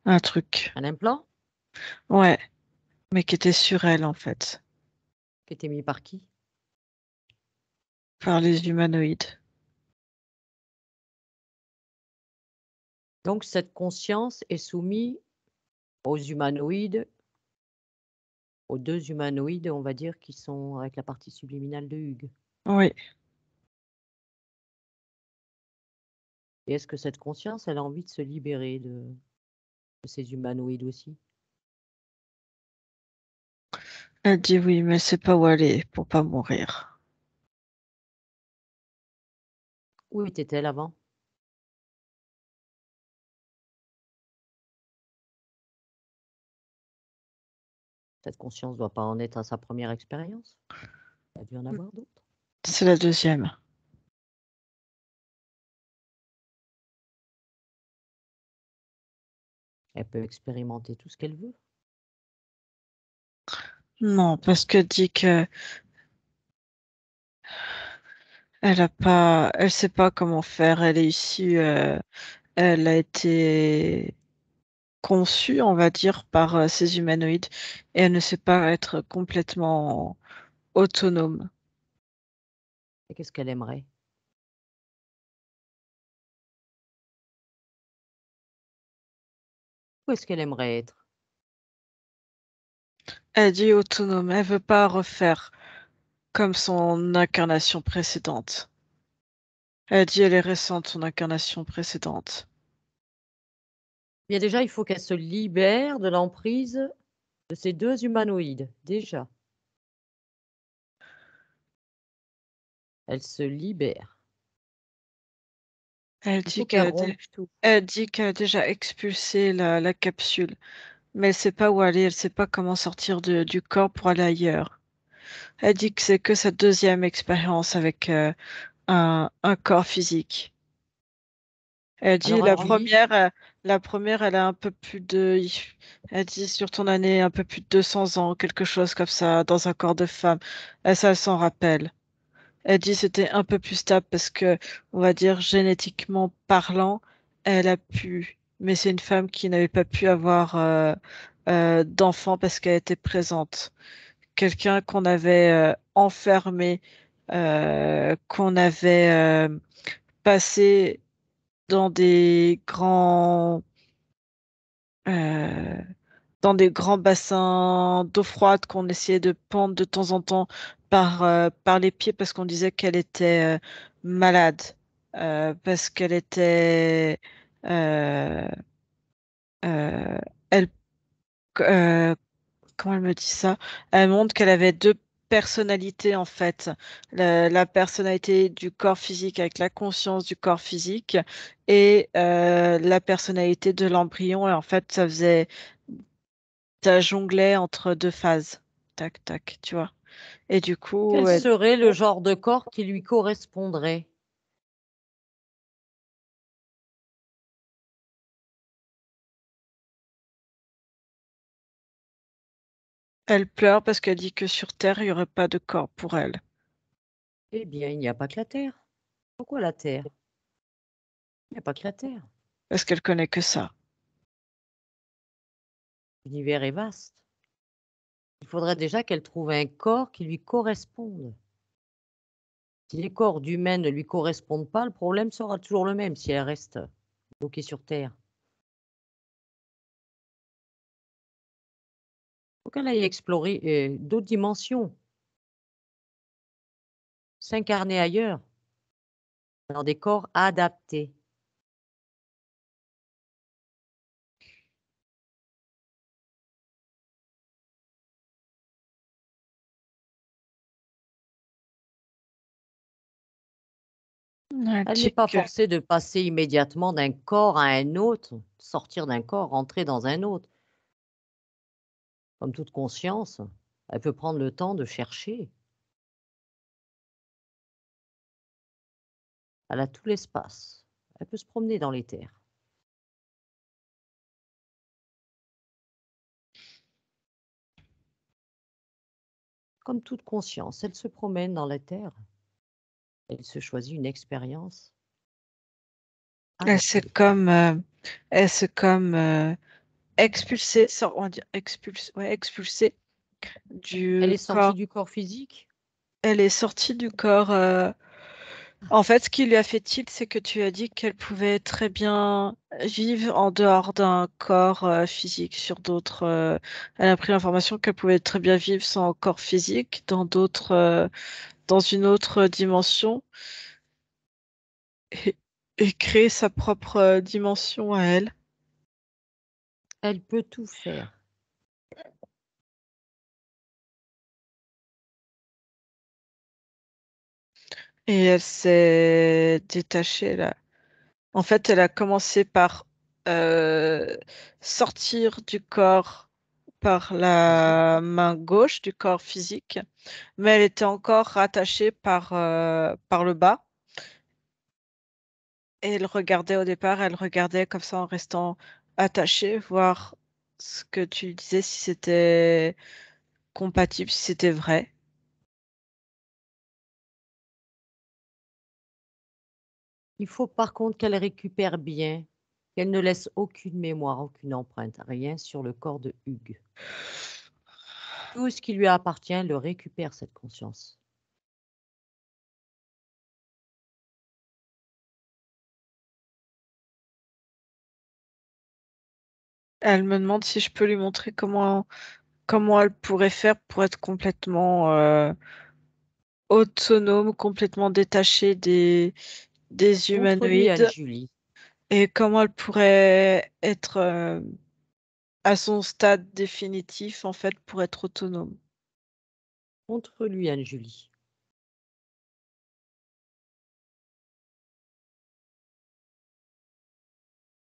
un truc. Un implant Ouais, mais qui était sur elle en fait, qui était mis par qui? par les humanoïdes. Donc cette conscience est soumise aux humanoïdes, aux 2 humanoïdes, on va dire, qui sont avec la partie subliminale de Hugues. Oui, Et est-ce que cette conscience, elle a envie de se libérer de ces humanoïdes aussi? elle dit oui, mais elle sait pas où aller pour pas mourir. Où était-elle avant? Cette conscience doit pas en être à sa première expérience? Il a dû en avoir d'autres. C'est la deuxième. Elle peut expérimenter tout ce qu'elle veut. Non, parce que dit que elle a pas, elle sait pas comment faire. Elle est issue, elle a été conçue, on va dire, par ces humanoïdes et elle ne sait pas être complètement autonome. Et qu'est-ce qu'elle aimerait? Où est-ce qu'elle aimerait être? Elle dit autonome, elle veut pas refaire comme son incarnation précédente. Elle dit elle est récente, son incarnation précédente. Bien déjà, il faut qu'elle se libère de l'emprise de ces 2 humanoïdes, déjà. Elle se libère. Elle Il dit faut qu'elle qu'elle a, rompe tout. elle dit qu'elle a déjà expulsé la capsule, mais elle sait pas où aller, elle sait pas comment sortir du corps pour aller ailleurs. Elle dit que c'est que sa deuxième expérience avec un corps physique. Elle dit Alors Julie, la première, elle a un peu plus de, elle dit sur ton année, un peu plus de 200 ans, quelque chose comme ça, dans un corps de femme. Et ça, elle s'en rappelle. Elle dit c'était un peu plus stable parce que, on va dire, génétiquement parlant, elle a pu, mais c'est une femme qui n'avait pas pu avoir d'enfant parce qu'elle était présente. Quelqu'un qu'on avait enfermé, qu'on avait passé dans euh, dans des grands bassins d'eau froide qu'on essayait de pendre de temps en temps par les pieds parce qu'on disait qu'elle était malade, parce qu'elle était, euh, euh, elle, euh, comment elle me dit ça? Elle montre qu'elle avait deux personnalités en fait, la personnalité du corps physique avec la conscience du corps physique et la personnalité de l'embryon et en fait ça jonglait entre deux phases. Tac, tac, tu vois. Et du coup, quel serait le genre de corps qui lui correspondrait? elle pleure parce qu'elle dit que sur Terre, il n'y aurait pas de corps pour elle. Eh bien, il n'y a pas que la Terre. Pourquoi la Terre? Il n'y a pas que la Terre. Parce qu'elle connaît que ça. L'univers est vaste. Il faudrait déjà qu'elle trouve un corps qui lui corresponde. Si les corps d'humains ne lui correspondent pas, le problème sera toujours le même si elle reste bloquée sur Terre. Il faut qu'elle aille explorer d'autres dimensions, s'incarner ailleurs, dans des corps adaptés. Elle Elle n'est dit pas que forcée de passer immédiatement d'un corps à un autre, sortir d'un corps, rentrer dans un autre. Comme toute conscience, elle peut prendre le temps de chercher. Elle a tout l'espace. Elle peut se promener dans l'éther. Comme toute conscience, elle se promène dans l'éther. Elle se choisit une expérience Elle s'est adaptée. comme expulsée, on va dire expulsée Elle du est sortie corps. du corps physique. Elle est sortie du corps. En fait, ce qui lui a fait tilt, c'est que tu as dit qu'elle pouvait très bien vivre en dehors d'un corps physique. Elle a pris l'information qu'elle pouvait très bien vivre sans corps physique dans une autre dimension et, et créer sa propre dimension à elle. Elle peut tout faire. Et elle s'est détachée là. En fait, elle a commencé par euh, sortir du corps par Physique. la main gauche du corps physique, mais elle était encore rattachée par le bas. Et elle regardait au départ, elle regardait comme ça en restant attachée, voir ce que tu disais, si c'était compatible, si c'était vrai. Il faut par contre qu'elle récupère bien, qu'elle ne laisse aucune mémoire, aucune empreinte, rien sur le corps de Hugues. Tout ce qui lui appartient le récupère, cette conscience. Elle me demande si je peux lui montrer comment elle pourrait faire pour être complètement autonome, complètement détachée des Montre-lui humanoïdes Anne-Julie. et comment elle pourrait être à son stade définitif en fait pour être autonome. Montre-lui Anne-Julie.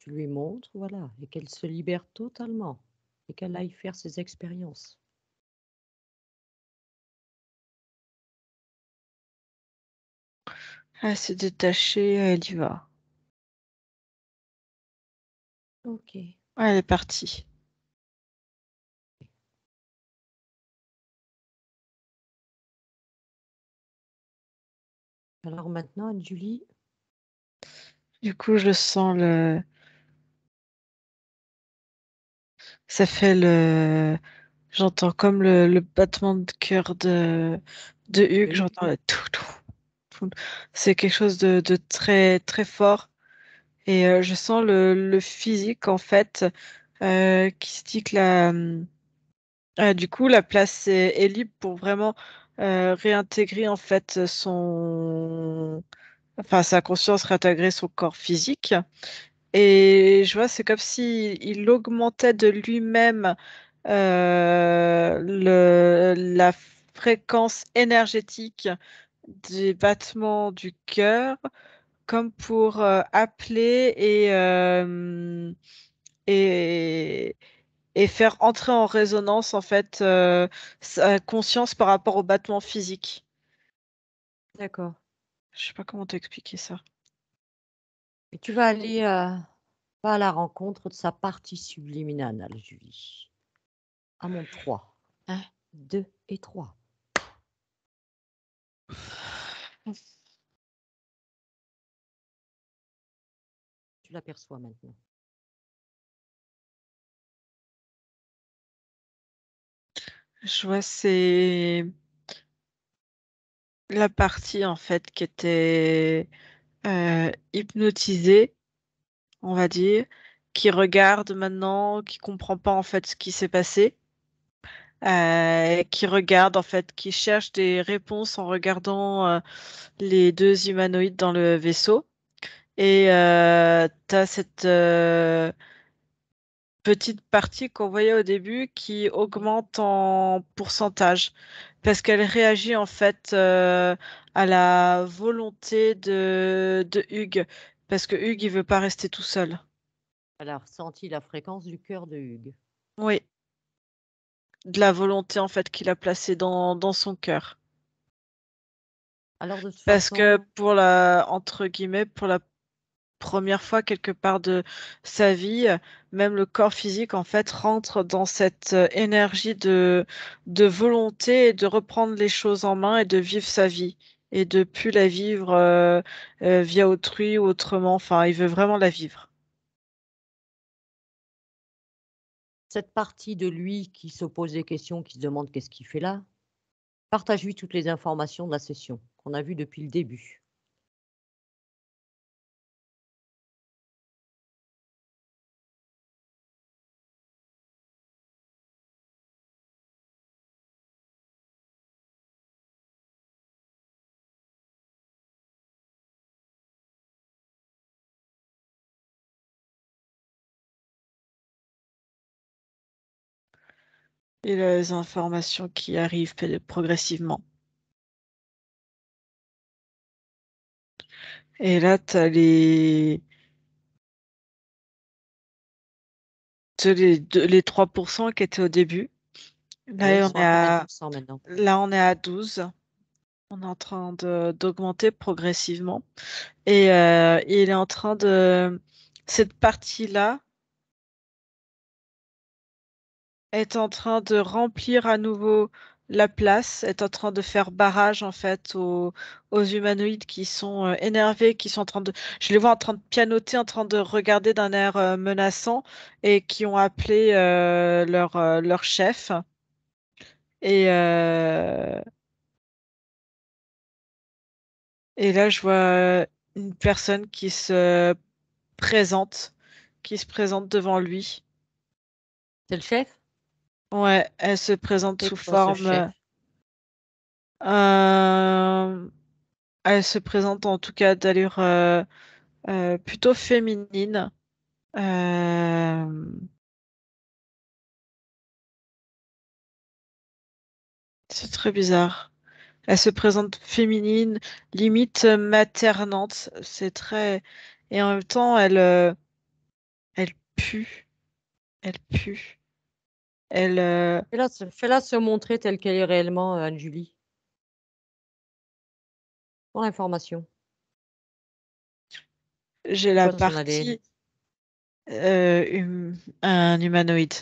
Tu lui montres, voilà, et qu'elle se libère totalement, et qu'elle aille faire ses expériences. Elle s'est détachée, elle y va. Ok. Elle est partie. Alors maintenant, Anne-Julie, Du coup, je sens ça fait j'entends comme le battement de cœur de Hugues, de j'entends Hugues, le tout, tout, tout. C'est quelque chose de très, très fort. Et je sens le physique, en fait, qui se dit que du coup, la place est libre pour vraiment réintégrer, en fait, enfin, sa conscience, réintégrer son corps physique. Et je vois, c'est comme si il augmentait de lui-même la fréquence énergétique des battements du cœur, comme pour appeler et, et faire entrer en résonance en fait sa conscience par rapport au battement physique. d'accord. Je sais pas comment t'expliquer ça. Et tu vas aller pas à la rencontre de sa partie subliminale, Julie. À mon 3. 1, 2 et 3. Tu l'aperçois maintenant. Je vois, c'est la partie en fait qui était hypnotisée, on va dire, qui regarde maintenant, qui comprend pas en fait ce qui s'est passé, qui regarde en fait, qui cherche des réponses en regardant les deux humanoïdes dans le vaisseau. Et t'as cette petite partie qu'on voyait au début qui augmente en pourcentage parce qu'elle réagit en fait à la volonté de Hugues parce que Hugues il veut pas rester tout seul. Elle a ressenti la fréquence du cœur de Hugues. Oui, de la volonté en fait qu'il a placée dans son cœur. Alors de toute Parce que façon, pour entre guillemets, pour la première fois quelque part de sa vie, même le corps physique en fait rentre dans cette énergie de volonté et de reprendre les choses en main et de vivre sa vie et de plus la vivre via autrui ou autrement. Enfin, il veut vraiment la vivre. cette partie de lui qui se pose des questions, qui se demande qu'est-ce qu'il fait là, partage-lui toutes les informations de la session qu'on a vues depuis le début. Et les informations qui arrivent progressivement. Et là, tu as les 3% qui étaient au début. Oui, ils Là, on sont est à combien de à, pourcents maintenant? là, on est à 12. On est en train d'augmenter progressivement. Et il est en train de... Cette partie-là est en train de remplir à nouveau la place, est en train de faire barrage en fait aux humanoïdes qui sont énervés, qui sont en train de... Je les vois en train de pianoter, en train de regarder d'un air menaçant et qui ont appelé leur chef. Et, euh, et là, je vois une personne présente, qui se présente devant lui. C'est le chef? Ouais, elle se présente C'est sous quoi ce forme. chef? euh, Elle se présente en tout cas d'allure plutôt féminine. Euh, c'est très bizarre. Elle se présente féminine, limite maternante. C'est très. Et en même temps, elle pue. Elle pue. Elle, Fais-la se montrer telle qu'elle est réellement, Anne-Julie. Pour l'information. j'ai C'est la quoi son ADN? partie un humanoïde.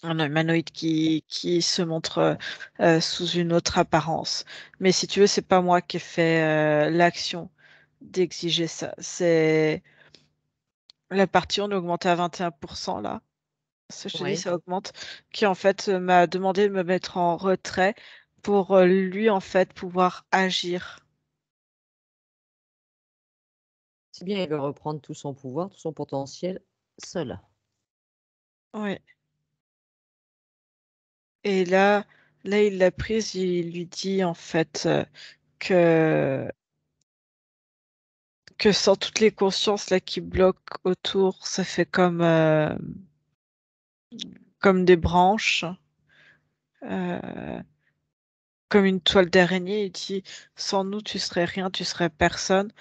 Un humanoïde qui se montre sous une autre apparence. Mais si tu veux, c'est pas moi qui ai fait l'action d'exiger ça. C'est la partie, on a augmenté à 21% là. Ça, je te dis, Oui. ça augmente. Qui en fait m'a demandé de me mettre en retrait pour lui en fait pouvoir agir. C'est bien, il veut reprendre tout son pouvoir, tout son potentiel, seul. Ouais. Et là, il l'a prise, il lui dit en fait que que sans toutes les consciences là qui bloquent autour, ça fait comme des branches, euh, comme une toile d'araignée. Il dit, sans nous, tu serais rien, tu serais personne.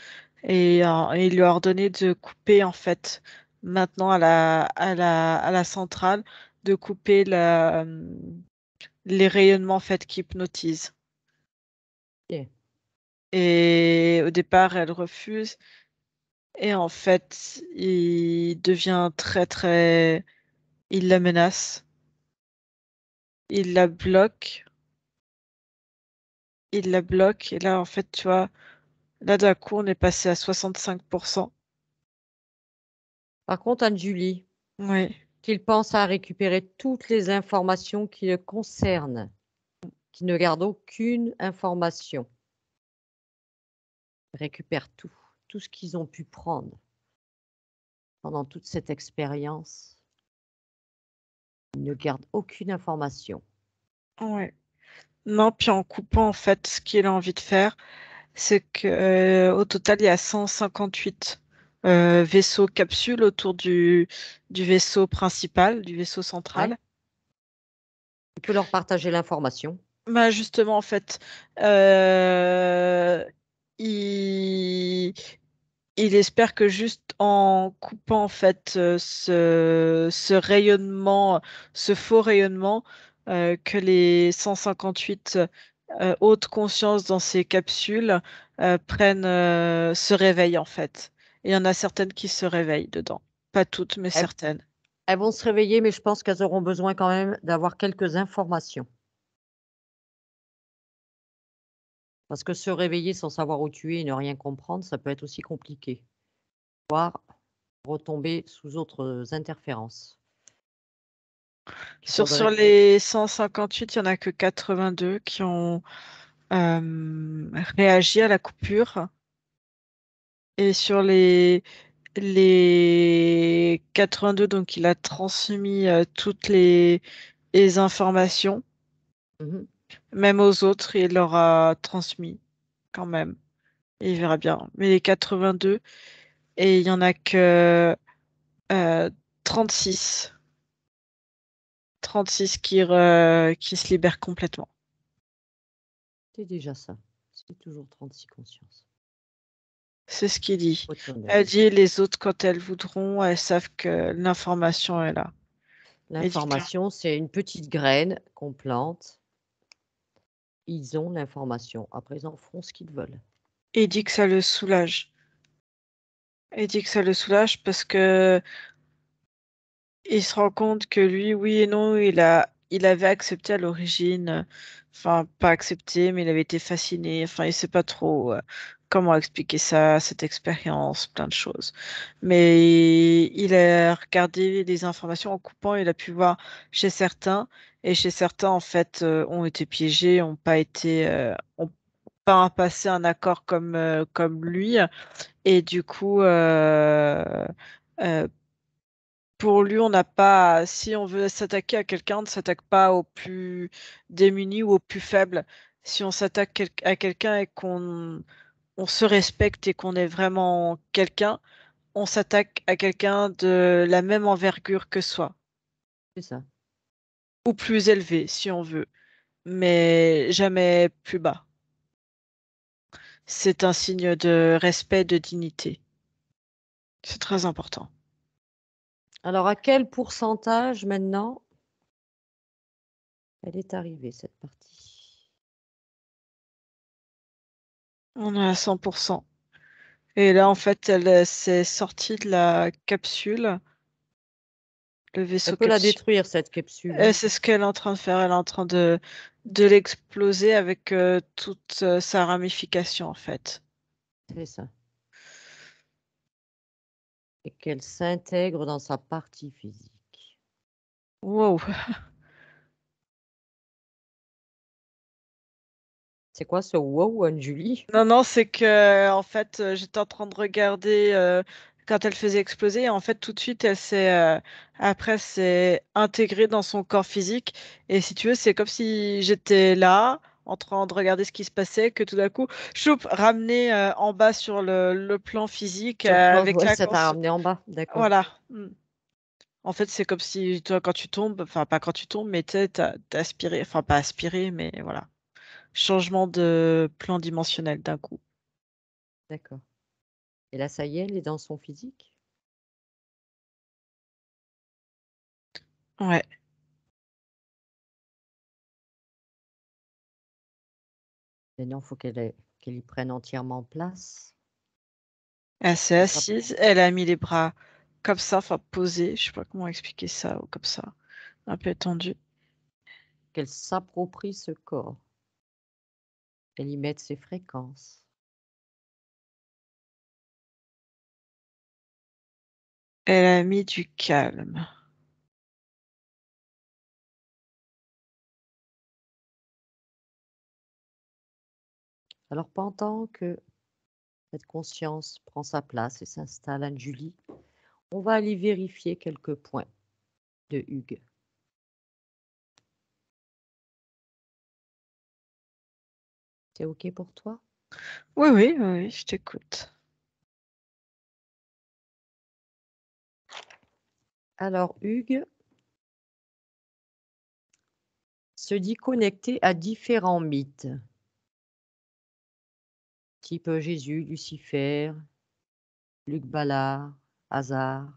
Et il lui a ordonné de couper en fait maintenant à la centrale, de couper les rayonnements en fait qui hypnotisent. Bien. Et au départ, elle refuse. Et en fait, il devient très très, il la menace. Il la bloque, il la bloque, et là, en fait, tu vois, là, d'un coup, on est passé à 65%. Par contre, Anne-Julie, Oui, qu'il pense à récupérer toutes les informations qui le concernent, qu'il ne garde aucune information. Récupère tout, tout ce qu'ils ont pu prendre pendant toute cette expérience. Il ne garde aucune information. oui. Non, puis en coupant, en fait, ce qu'il a envie de faire, c'est que au total, il y a 158 vaisseaux capsules autour du vaisseau principal, du vaisseau Ouais. central. Tu peux leur partager l'information. Bah justement, en fait, euh, il, il espère que juste en coupant en fait ce rayonnement, ce faux rayonnement, que les 158 hautes consciences dans ces capsules se réveillent en fait. Et il y en a certaines qui se réveillent dedans. Pas toutes, mais Elles, certaines. elles vont se réveiller, mais je pense qu'elles auront besoin quand même d'avoir quelques informations. Parce que se réveiller sans savoir où tu es et ne rien comprendre, ça peut être aussi compliqué. Voire retomber sous autres interférences. Il Sur faudrait. les 158, il n'y en a que 82 qui ont réagi à la coupure. Et sur les 82, donc il a transmis toutes les informations, Mhm. même aux autres, il leur a transmis quand même. Et il verra bien. Mais les 82, et il y en a que euh, 36, 36 qui se libèrent complètement. C'est déjà ça. C'est toujours 36 consciences. C'est ce qu'il dit. Elle Autonome. dit les autres, quand elles voudront, elles savent que l'information est là. Elle dit que L'information, c'est une petite graine qu'on plante. Ils ont l'information. Après, ils en feront ce qu'ils veulent. il dit que ça le soulage. Il dit que ça le soulage parce que il se rend compte que lui, oui et non, il avait accepté à l'origine, enfin pas accepté, mais il avait été fasciné. Enfin, il sait pas trop comment expliquer ça, cette expérience, plein de choses. Mais il a regardé les informations en coupant, il a pu voir chez certains, et chez certains en fait ont été piégés, ont pas passé un accord comme lui, et du coup. Euh, pour lui, on n'a pas, si on veut s'attaquer à quelqu'un, on ne s'attaque pas aux plus démunis ou aux plus faibles. Si on s'attaque à quelqu'un et qu'on on se respecte et qu'on est vraiment quelqu'un, on s'attaque à quelqu'un de la même envergure que soi, C'est ça. ou plus élevé si on veut, mais jamais plus bas. C'est un signe de respect, de dignité. C'est très important. Alors, à quel pourcentage maintenant elle est arrivée, cette partie? On est à 100%. Et là, en fait, elle s'est sortie de la capsule, le Elle vaisseau peut la capsule. détruire, cette capsule, Et hein. c'est ce qu'elle est en train de faire. Elle est en train de l'exploser avec toute sa ramification, en fait. C'est ça. Et qu'elle s'intègre dans sa partie physique. Wow. C'est quoi ce wow, Anne-Julie? Non, non, c'est que, en fait, j'étais en train de regarder quand elle faisait exploser. Et en fait, tout de suite, après, s'est intégrée dans son corps physique. Et si tu veux, c'est comme si j'étais là, en train de regarder ce qui se passait, que tout d'un coup, choup, ramené en bas sur le plan physique Sur le plan, avec ouais, la ça t'a conscience. ramené en bas, d'accord. Voilà. Mm. En fait, c'est comme si toi, quand tu tombes, enfin, pas quand tu tombes, mais tu sais, t'as aspiré, enfin, pas aspiré, mais voilà. Changement de plan dimensionnel d'un coup. D'accord. Et là, ça y est, elle est dans son physique. Ouais. Maintenant, il faut qu'elle y prenne entièrement place. Elle s'est Qu'elle s'app- assise, elle a mis les bras comme ça, enfin posés, je sais pas comment expliquer ça, ou comme ça, un peu étendu. qu'elle s'approprie ce corps. Qu'elle y mette ses fréquences. Elle a mis du calme. Alors, pendant que cette conscience prend sa place et s'installe, Anne-Julie, on va aller vérifier quelques points de Hugues. C'est OK pour toi? Oui, oui, oui, oui, je t'écoute. Alors, Hugues se dit connecté à différents mythes, type Jésus, Lucifer, Luc Ballard, hasard.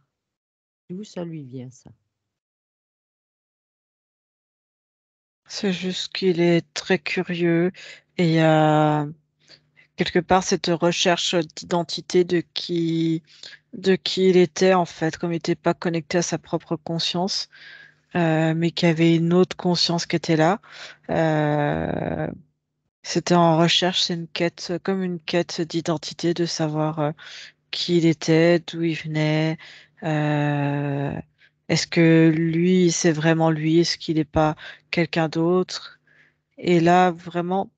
D'où ça lui vient, ça? C'est juste qu'il est très curieux et il y a quelque part cette recherche d'identité de qui il était en fait, comme il n'était pas connecté à sa propre conscience, mais qu'il y avait une autre conscience qui était là. Euh, C'était en recherche, c'est une quête, comme une quête d'identité, de savoir qui il était, d'où il venait. euh, Est-ce que lui, c'est vraiment lui? Est-ce qu'il n'est pas quelqu'un d'autre? Et là, vraiment,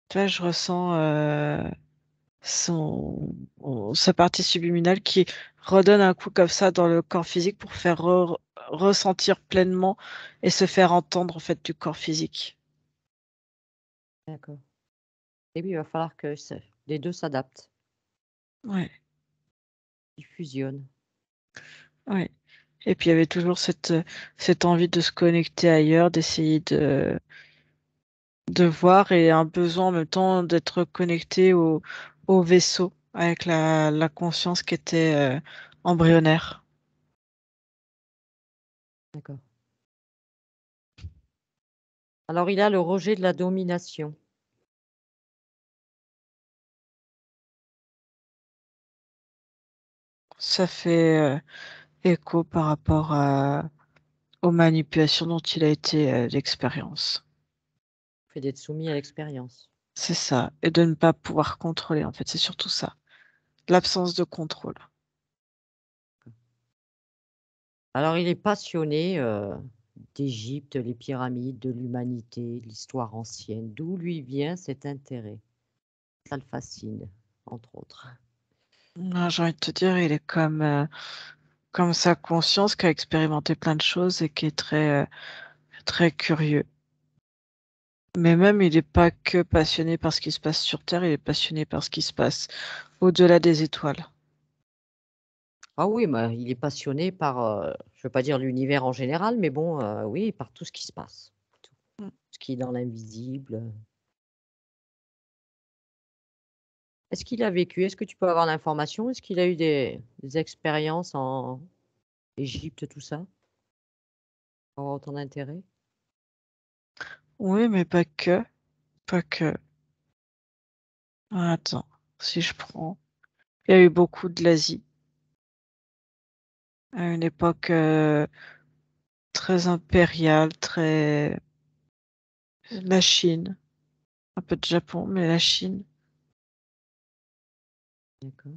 tu vois, je ressens sa partie subliminale qui redonne un coup comme ça dans le corps physique pour faire ressentir pleinement et se faire entendre en fait du corps physique. D'accord. Et puis, il va falloir que les deux s'adaptent, Ouais, ils fusionnent. ouais. Et puis il y avait toujours cette envie de se connecter ailleurs, d'essayer de voir et un besoin en même temps d'être connecté au vaisseau avec la conscience qui était embryonnaire. D'accord. Alors, il a le rejet de la domination. Ça fait écho par rapport aux manipulations dont il a été l'expérience. Fait d'être soumis à l'expérience. C'est ça. Et de ne pas pouvoir contrôler, en fait. C'est surtout ça. L'absence de contrôle. Alors, il est passionné d'Égypte, les pyramides, de l'humanité, de l'histoire ancienne. D'où lui vient cet intérêt? Ça le fascine, entre autres. Non, j'ai envie de te dire, il est comme sa conscience qui a expérimenté plein de choses et qui est très curieux. Mais même, il n'est pas que passionné par ce qui se passe sur Terre, il est passionné par ce qui se passe au-delà des étoiles. Ah oui, bah, il est passionné par, je veux pas dire l'univers en général, mais bon, oui, par tout ce qui se passe. Tout Mm. ce qui est dans l'invisible. Est-ce qu'il a vécu? Est-ce que tu peux avoir l'information? Est-ce qu'il a eu des expériences en Égypte, tout ça? Pour avoir autant d'intérêt? Oui, mais pas que. Pas que. Attends, si je prends. Il y a eu beaucoup de l'Asie à une époque très impériale, très la Chine, un peu de Japon, mais la Chine. D'accord.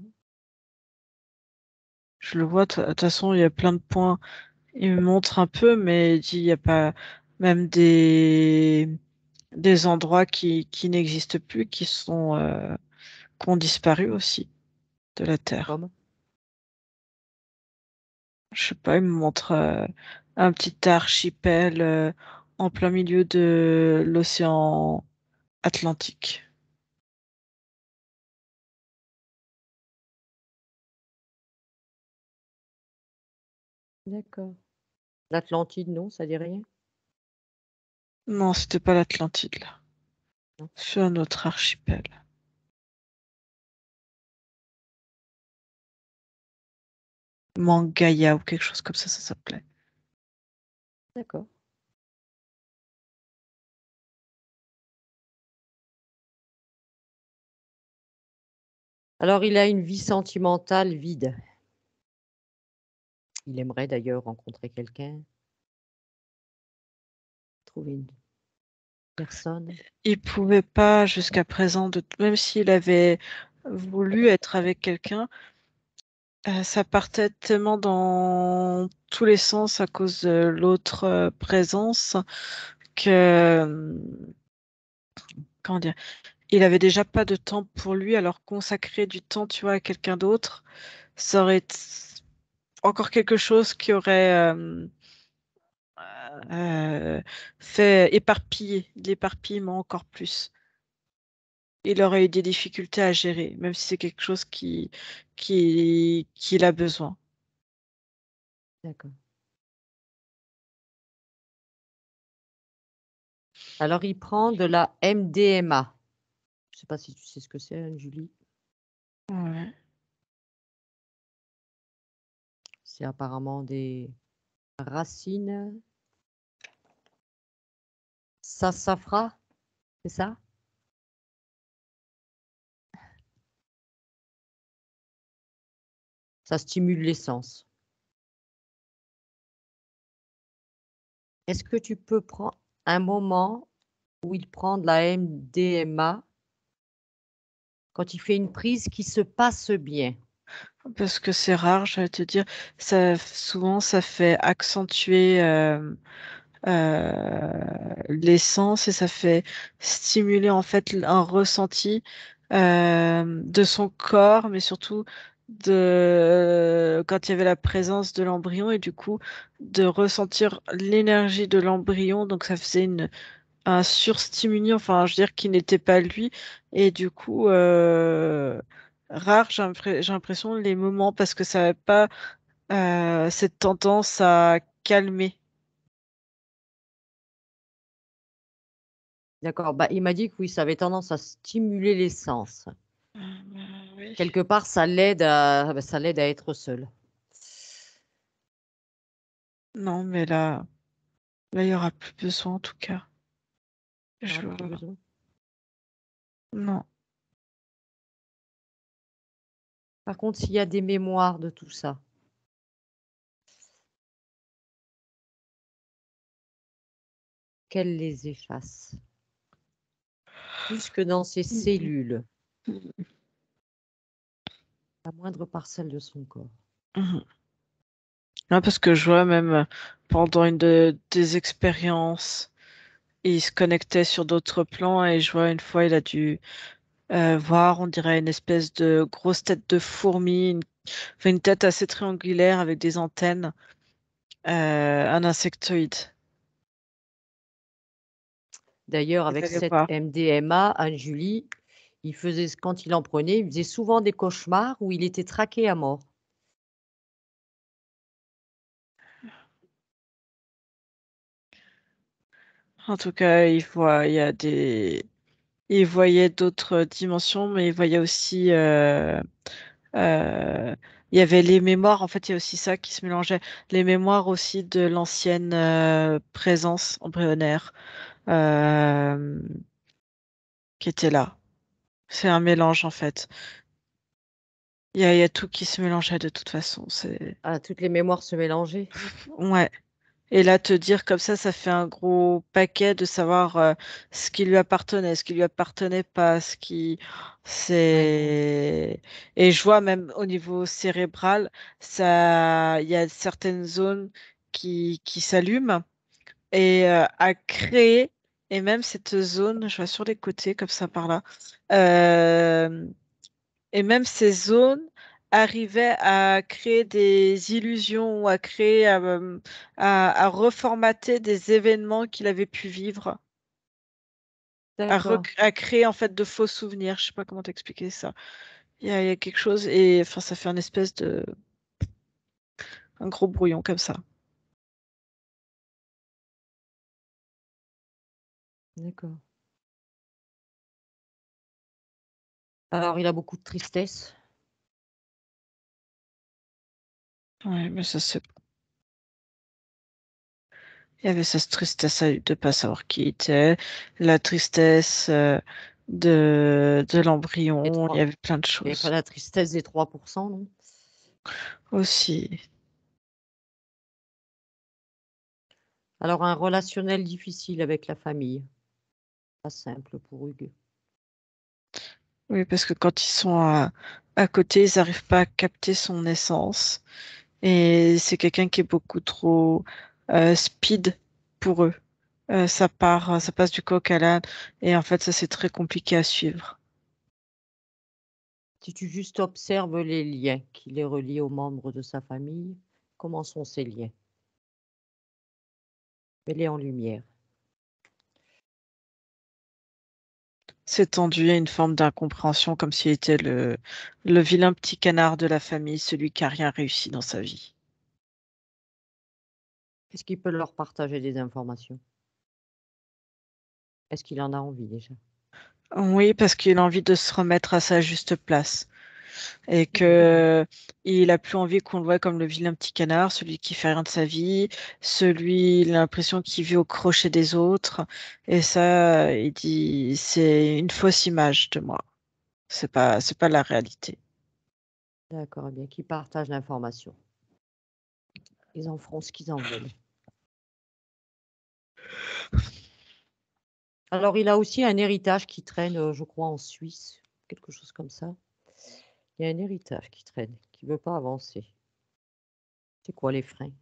Je le vois, de toute façon, il y a plein de points. Il me montre un peu, mais il dit il n'y a pas même des endroits qui n'existent plus, qui ont disparu aussi de la Terre. Comme? Je sais pas, il me montre un petit archipel en plein milieu de l'océan Atlantique. D'accord. L'Atlantide, non, ça dit rien? Non, c'était pas l'Atlantide là. Non. C'est un autre archipel. Mangaya ou quelque chose comme ça s'appelait. D'accord. Alors, il a une vie sentimentale vide. Il aimerait d'ailleurs rencontrer quelqu'un, trouver une personne. Il pouvait pas jusqu'à présent, même s'il avait voulu être avec quelqu'un, ça partait tellement dans tous les sens à cause de l'autre présence que, comment dire, il avait déjà pas de temps pour lui, alors consacrer du temps, tu vois, à quelqu'un d'autre, ça aurait été encore quelque chose qui aurait fait éparpiller, l'éparpillement encore plus. Il aurait eu des difficultés à gérer, même si c'est quelque chose qu'il a besoin. D'accord. Alors, il prend de la MDMA. Je sais pas si tu sais ce que c'est, Julie. Ouais. C'est apparemment des racines. Sassafras, c'est ça? Ça stimule les sens. Est-ce que tu peux prendre un moment où il prend de la MDMA quand il fait une prise qui se passe bien? Parce que c'est rare, j'allais te dire, souvent ça fait accentuer l'essence et ça fait stimuler en fait un ressenti de son corps, mais surtout de quand il y avait la présence de l'embryon et du coup de ressentir l'énergie de l'embryon. Donc ça faisait un surstimulant, enfin je veux dire qui n'était pas lui et du coup rare, j'ai l'impression les moments parce que ça n'avait pas cette tendance à calmer. D'accord, bah, il m'a dit que oui, ça avait tendance à stimuler les sens. Oui. Quelque part, ça l'aide à être seul. Non, mais là, il y aura plus besoin en tout cas. Tu auras Je... plus besoin. Non. Par contre, s'il y a des mémoires de tout ça, qu'elle les efface. Jusque dans ses cellules, la moindre parcelle de son corps. Mhm. Non, parce que je vois même pendant des expériences, il se connectait sur d'autres plans et je vois une fois, il a dû voir, on dirait une espèce de grosse tête de fourmi, enfin, une tête assez triangulaire avec des antennes, un insectoïde. D'ailleurs, Il avec allait cette voir. MDMA, Anne-Julie, quand il en prenait, il faisait souvent des cauchemars où il était traqué à mort. En tout cas, il voyait d'autres dimensions, mais il voyait aussi, euh, il y avait les mémoires. En fait, il y a aussi ça qui se mélangeait, les mémoires aussi de l'ancienne présence embryonnaire euh, qui était là. C'est un mélange en fait. Il y a tout qui se mélangeait de toute façon. Ah, toutes les mémoires se mélangeaient. Ouais. Et là, te dire comme ça fait un gros paquet de savoir ce qui lui appartenait, ce qui lui appartenait pas, ce qui Ouais. c'est. Et je vois même au niveau cérébral, il y a certaines zones qui s'allument et à créer. Et même cette zone, je vois sur les côtés comme ça par là. euh, et même ces zones arrivaient à créer des illusions ou à créer, à reformater des événements qu'il avait pu vivre, D'accord. à créer en fait de faux souvenirs. Je sais pas comment t'expliquer ça. Il y a quelque chose et enfin ça fait un gros brouillon comme ça. D'accord. Alors, il a beaucoup de tristesse. Ouais, mais il y avait cette tristesse à lui de pas savoir qui il était, la tristesse de Les l'embryon. Il y trois. avait plein de Il n'y avait pas choses la tristesse des 3%, non? aussi. Alors, un relationnel difficile avec la famille. Pas simple pour Hugues. Oui, parce que quand ils sont à côté, ils n'arrivent pas à capter son essence. Et c'est quelqu'un qui est beaucoup trop speed pour eux. Ça passe du coq à l'âne. Et en fait, ça, c'est très compliqué à suivre. Si tu juste observes les liens qui les relient aux membres de sa famille, comment sont ces liens? Mets-les en lumière. C'est tendu à une forme d'incompréhension, comme s'il était le vilain petit canard de la famille, celui qui a rien réussi dans sa vie. Est-ce qu'il peut leur partager des informations? Est-ce qu'il en a envie déjà? Oui, parce qu'il a envie de se remettre à sa juste place. et que il a plus envie qu'on le voie comme le vilain petit canard, celui qui fait rien de sa vie, celui, il a l'impression qu'il vit au crochet des autres. Et ça, il dit, c'est une fausse image de moi. C'est pas la réalité. D'accord, eh bien, qu'ils partagent l'information. Ils en feront ce qu'ils en veulent. Alors, il a aussi un héritage qui traîne, je crois, en Suisse, quelque chose comme ça. Il y a un héritage qui traîne, qui veut pas avancer. C'est quoi les freins?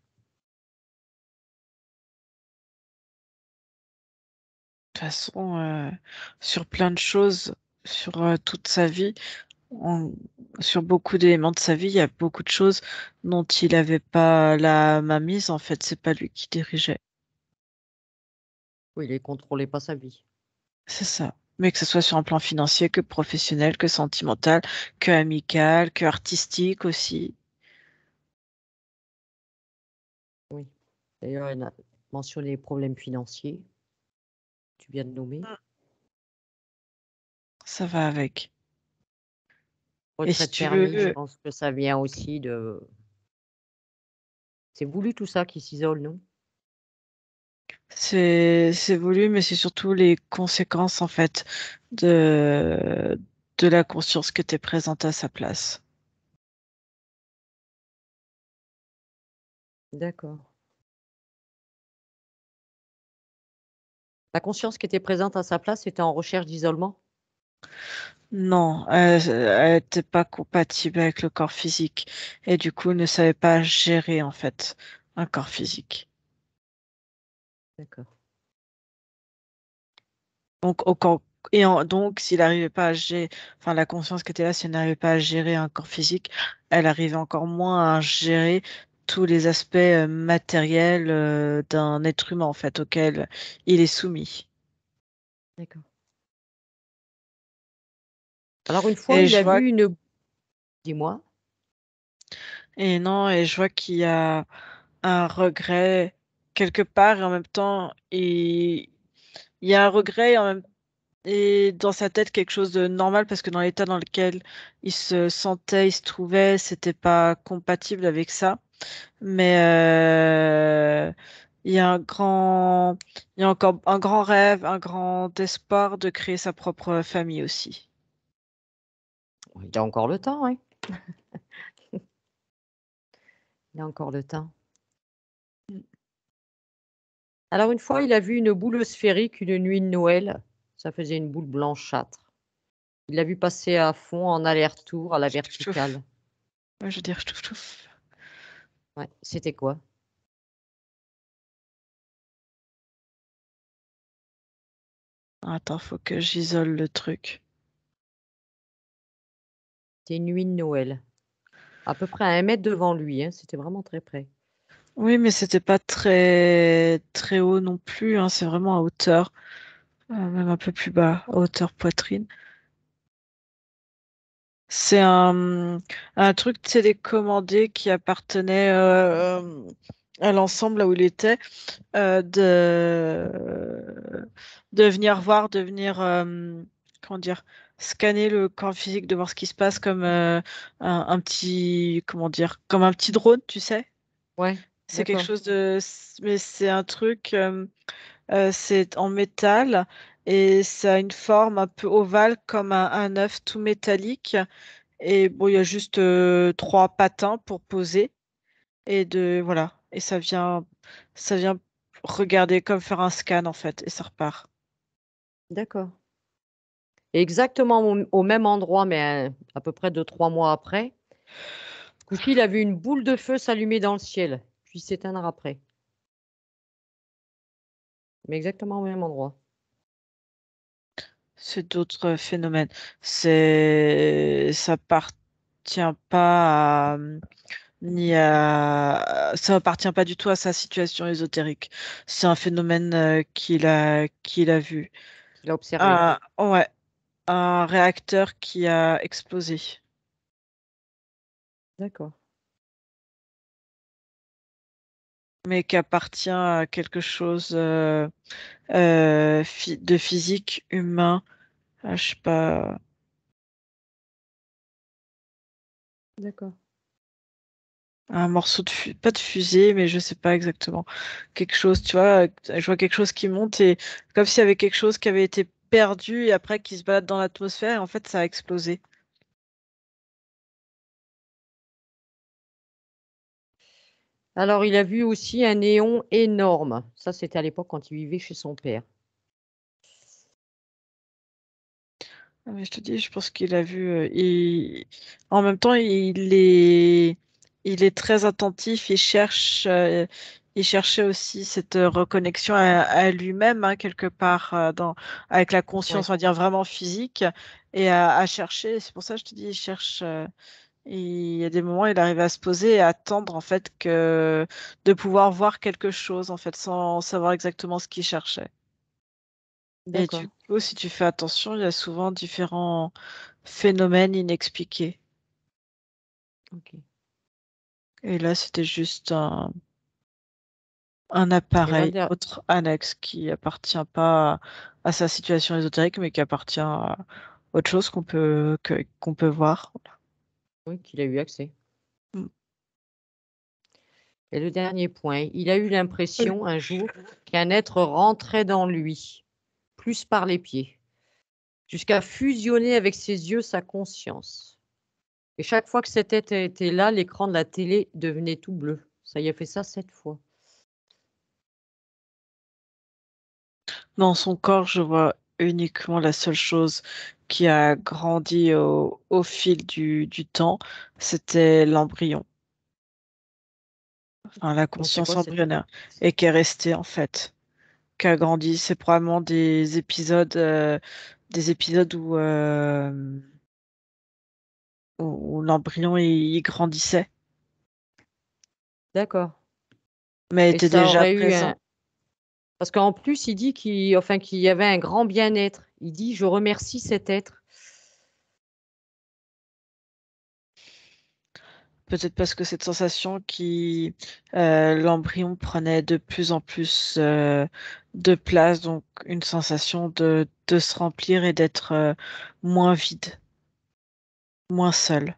De toute façon, sur plein de choses, sur toute sa vie, on- sur beaucoup d'éléments de sa vie, il y a beaucoup de choses dont il n'avait pas la mainmise. En fait, c'est pas lui qui dirigeait. Oui, il ne contrôlait pas sa vie. C'est ça. Mais que ce soit sur un plan financier, que professionnel, que sentimental, que amical, que artistique aussi. Oui. D'ailleurs, il a mentionné les problèmes financiers, tu viens de nommer. Ça va avec. Et si Retraite tu permise, je veux, pense que ça vient aussi de. C'est voulu tout ça qui s'isole, non? c'est voulu, mais c'est surtout les conséquences en fait de la conscience que tu es présente à sa place. D'accord. La conscience qui était présente à sa place était en recherche d'isolement? Non, elle n'était pas compatible avec le corps physique et du coup ne savait pas gérer en fait un corps physique. D'accord. Donc, donc s'il n'arrivait pas à gérer, enfin la conscience qui était là, si elle n'arrivait pas à gérer un corps physique, elle arrivait encore moins à gérer tous les aspects matériels d'un être humain en fait auquel il est soumis. D'accord. Alors, une fois, Et il je a vois, vu une. Dis-moi. et non, et je vois qu'il y a un regret quelque part et en même temps, il y a un regret et dans sa tête quelque chose de normal parce que dans l'état dans lequel il se sentait, il se trouvait, c'était pas compatible avec ça. Mais il y a il y a encore un grand rêve, un grand espoir de créer sa propre famille aussi. Il a encore le temps, hein. Il a encore le temps. Alors, une fois, il a vu une boule sphérique une nuit de Noël. Ça faisait une boule blanchâtre. Il l'a vu passer à fond en aller-retour à la Ch'touf, ch'touf. verticale. Ouais, je veux dire, ch'touf, ch'touf. Ouais, c'était quoi? Attends, faut que j'isole le truc. C'était une nuit de Noël. À peu près à 1 mètre devant lui, hein, c'était vraiment très près. Oui, mais c'était pas très très haut non plus, hein, c'est vraiment à hauteur, même un peu plus bas, à hauteur poitrine. C'est un truc télécommandé qui appartenait à l'ensemble là où il était, de venir voir, de venir, comment dire, scanner le corps physique, de voir ce qui se passe comme un petit, comment dire, comme un petit drone, tu sais. Ouais, C'est quelque d'accord, chose mais c'est un truc, c'est en métal et ça a une forme un peu ovale comme un œuf tout métallique. Et bon, il y a juste trois patins pour poser voilà. Et ça vient regarder comme faire un scan en fait et ça repart. d'accord. Et exactement au même endroit, mais à peu près 2, 3 mois après, ce coup-ci, il a vu une boule de feu s'allumer dans le ciel, puis s'éteindre après. Mais exactement au même endroit. C'est d'autres phénomènes. Ça appartient pas ça appartient pas du tout à sa situation ésotérique. C'est un phénomène qu'il a vu. Qu'il a observé. Ouais, un réacteur qui a explosé, D'accord. mais qui appartient à quelque chose de physique humain. Je sais pas. D'accord. Un morceau de pas de fusée, mais je sais pas exactement. Quelque chose, tu vois, je vois quelque chose qui monte et comme s'il y avait quelque chose qui avait été perdu et après qui se balade dans l'atmosphère et en fait ça a explosé. Alors, il a vu aussi un néon énorme. Ça, c'était à l'époque quand il vivait chez son père. Ah, mais je te dis, je pense qu'il a vu. En même temps, il est très attentif. Il cherchait aussi cette reconnexion à lui-même, hein, quelque part, avec la Ouais, conscience, on va dire vraiment physique, et à chercher. C'est pour ça que je te dis, il cherche. Il y a des moments, il arrive à se poser et à attendre en fait de pouvoir voir quelque chose en fait, sans savoir exactement ce qu'il cherchait. Et du d'accord. coup, si tu fais attention, il y a souvent différents phénomènes inexpliqués. Ok. Et là, c'était juste un Et là, appareil autre annexe qui appartient pas à sa situation ésotérique, mais qui appartient à autre chose qu'on peut voir. oui, qu'il a eu accès. Mm. Et le dernier point, il a eu Oui. l'impression un jour qu'un être rentrait dans lui, plus par les pieds, jusqu'à fusionner avec ses yeux sa conscience. Et chaque fois que cet être était là, l'écran de la télé devenait tout bleu. Ça y a fait ça 7 fois. Dans son corps, je vois uniquement la seule chose qui a grandi au fil du temps, c'était l'embryon, enfin la Donc c'est conscience quoi cette embryonnaire, et qui est restée en fait. Qui a grandi. C'est probablement des épisodes où l'embryon il grandissait, d'accord. mais Et était ça déjà aurait eu présent. un parce qu'en plus, il dit qu'il y avait un grand bien-être. Il dit: «Je remercie cet être». Peut-être parce que cette sensation l'embryon prenait de plus en plus de place, donc une sensation de se remplir et d'être moins vide, moins seul,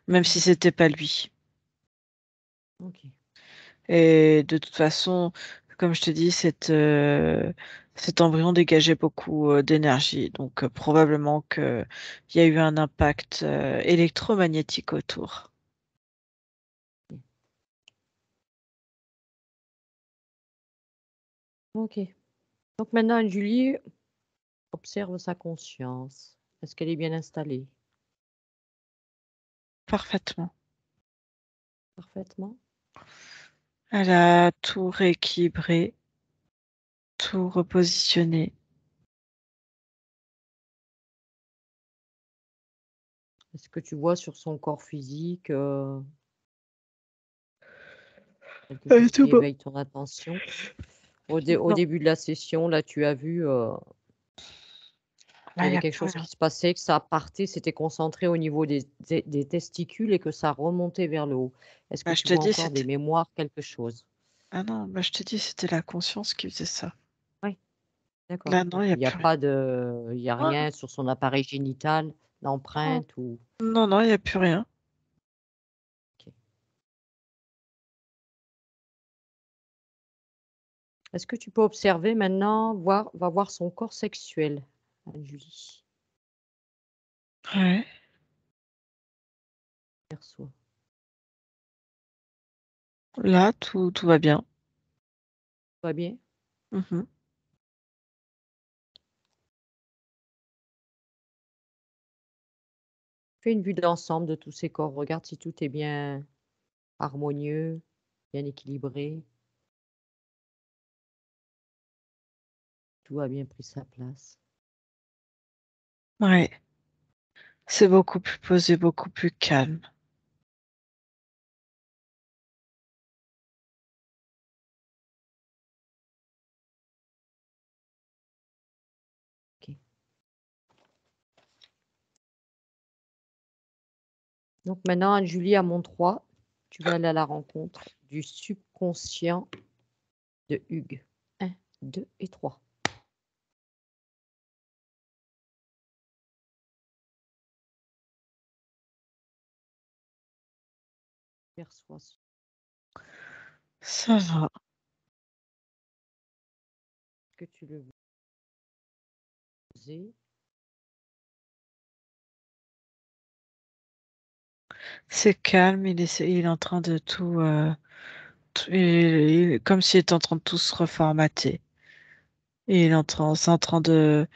même si Mmh. c'était pas lui. OK. Et de toute façon, comme je te dis, cet embryon dégageait beaucoup d'énergie. Donc probablement qu'il y a eu un impact électromagnétique autour. OK. Donc maintenant, Julie observe sa conscience. Est-ce qu'elle est bien installée? Parfaitement. Parfaitement? Elle a tout rééquilibré, tout repositionné. Est-ce que tu vois sur son corps physique, quelque Elle est chose tout qui beau. éveille ton attention? Au Non, début de la session, là, tu as vu, il là, y il n'y avait a quelque plus chose qui rien. se passait, que ça partait, c'était concentré au niveau des testicules et que ça remontait vers le haut. Est-ce que Bah, je tu te vois dis, encore des c'était. mémoires, quelque chose? Ah non, bah, je te dis, c'était la conscience qui faisait ça. Oui, d'accord. Là, non, Donc il n'y a il y a plus rien. pas de il y a Ah, rien sur son appareil génital, non, d'empreinte ou non, non, il n'y a plus rien. OK. Est-ce que tu peux observer maintenant, voir son corps sexuel à Julie? Ouais. Perçoit. Là, tout va bien. Va bien? Mhm. Fais une vue d'ensemble de tous ces corps. Regarde si tout est bien harmonieux, bien équilibré, tout a bien pris sa place. Ouais. C'est beaucoup plus posé, beaucoup plus calme. OK. Donc maintenant, Anne-Julie, à mon 3, tu vas aller à la rencontre du subconscient de Hugues. 1, 2 et 3. Persuasion. Ça va. Que tu le faisais. C'est calme, il est en train de tout, comme s'il était en train de tout se reformater. Et c'est en train de,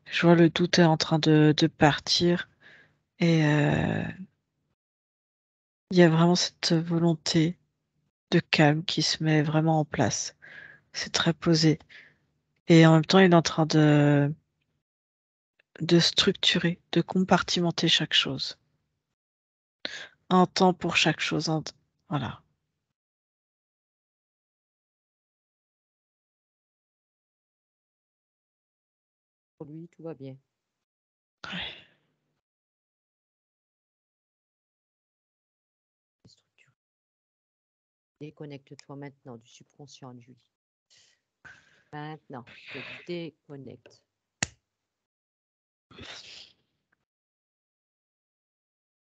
je vois le doute est en train de partir. Et il y a vraiment cette volonté de calme qui se met vraiment en place. C'est très posé. Et en même temps, il est en train de structurer, de compartimenter chaque chose. Un temps pour chaque chose. Voilà. Pour lui, tout va bien. C'est structuré. Déconnecte-toi maintenant du subconscient, Julie. Maintenant, te déconnecte.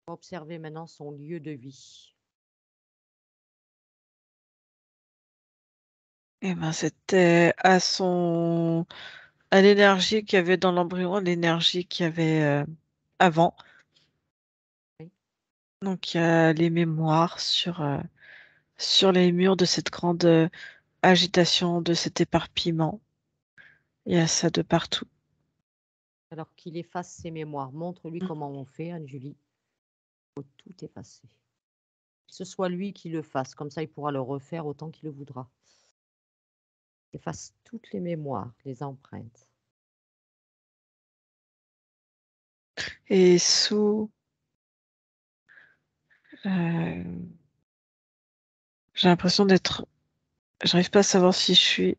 Observer maintenant son lieu de vie. Et ben, c'était à l'énergie qu'il y avait dans l'embryon, l'énergie qu'il y avait avant. Oui. Donc, il y a les mémoires sur les murs de cette grande agitation, de cet éparpillement. Il y a ça de partout. Alors qu'il efface ses mémoires. Montre-lui comment on fait, Anne-Julie. Il faut tout effacer. Que ce soit lui qui le fasse. Comme ça, il pourra le refaire autant qu'il le voudra. Efface toutes les mémoires, les empreintes. Et sous, euh, j'ai l'impression j'arrive pas à savoir si je suis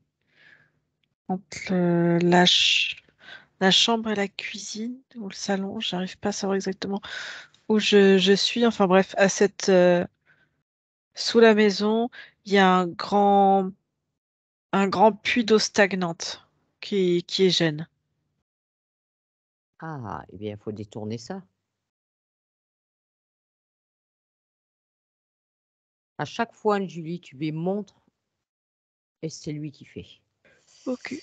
entre la chambre et la cuisine ou le salon. J'arrive pas à savoir exactement où je suis. Enfin bref, sous la maison, il y a un grand puits d'eau stagnante qui est gêne. Ah, eh bien, il faut détourner ça. À chaque fois, Anne-Julie, tu lui montres et c'est lui qui fait. Ok.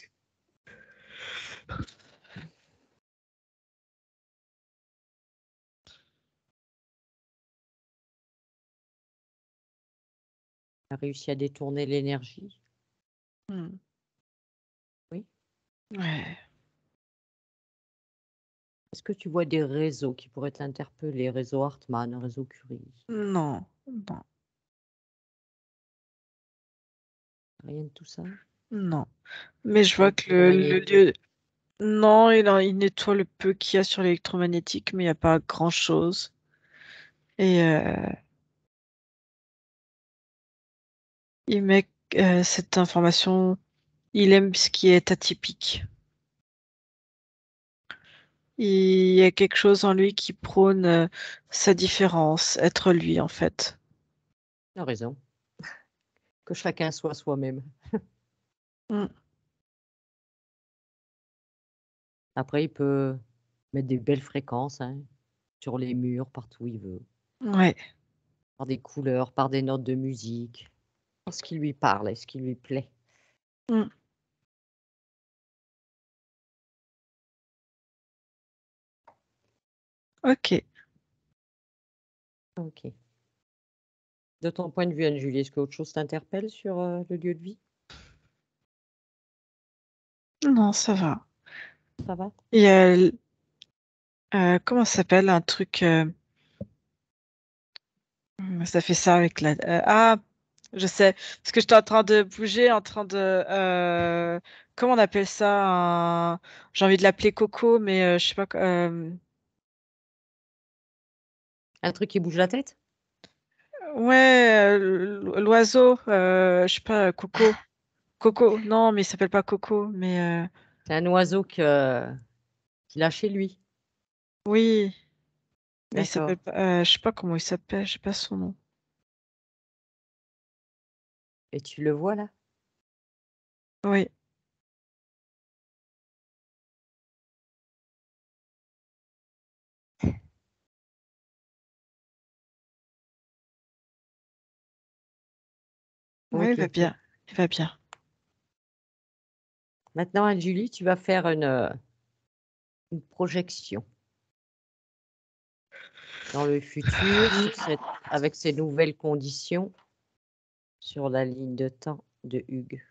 Tu as réussi à détourner l'énergie. Hmm. Oui. Ouais. Est-ce que tu vois des réseaux qui pourraient t'interpeller? Réseau Hartmann, réseau Curie? Non, non, Rien de tout ça? non. Mais je vois que le Électromagnétique. lieu. Non, il nettoie le peu qu'il y a sur l'électromagnétique, mais il n'y a pas grand-chose. Et il met cette information, il aime ce qui est atypique. Il y a quelque chose en lui qui prône sa différence, être lui en fait. Tu as raison. Que chacun soit soi-même. Mm. Après, il peut mettre des belles fréquences, hein, sur les murs, partout où il veut. Ouais, Par des couleurs, par des notes de musique. Par ce qui lui parle et ce qui lui plaît. mm. Ok. Ok. De ton point de vue, Anne-Julie, est-ce qu'autre chose t'interpelle sur le lieu de vie? Non, ça va. Ça va? Il y a, comment ça s'appelle, un truc, ça fait ça avec je sais, parce que j'étais en train de bouger, en train comment on appelle ça, j'ai envie de l'appeler Coco, mais je sais pas, Un truc qui bouge la tête? ouais, l'oiseau, je sais pas, Coco. Coco, non, mais il s'appelle pas Coco, mais C'est un oiseau qu'il a chez lui. oui, mais il D'accord. s'appelle pas, je sais pas comment il s'appelle, je sais pas son nom. Et tu le vois là? Oui, Oui, il Ok, va ok. bien. Il va bien. Maintenant, Anne-Julie, tu vas faire une projection dans le futur avec ces nouvelles conditions sur la ligne de temps de Hugues.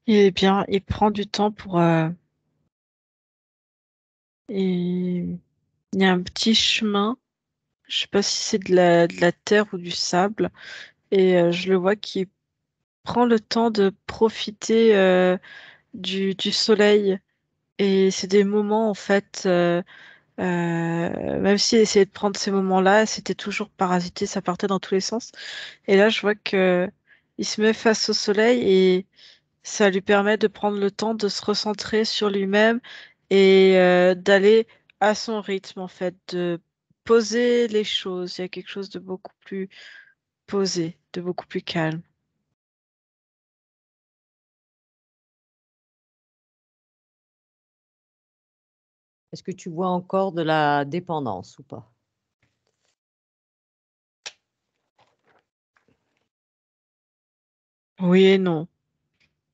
Il est bien. Il prend du temps pour. Il y a un petit chemin. Je sais pas si c'est de la terre ou du sable. Et je le vois qui prend le temps de profiter du soleil. Et c'est des moments, en fait, même s'il essayait de prendre ces moments-là, c'était toujours parasité, ça partait dans tous les sens. Et là, je vois que il se met face au soleil et ça lui permet de prendre le temps de se recentrer sur lui-même et d'aller à son rythme, en fait, de poser les choses. Il y a quelque chose de beaucoup plus posé, de beaucoup plus calme. Est-ce que tu vois encore de la dépendance ou pas? Oui et non.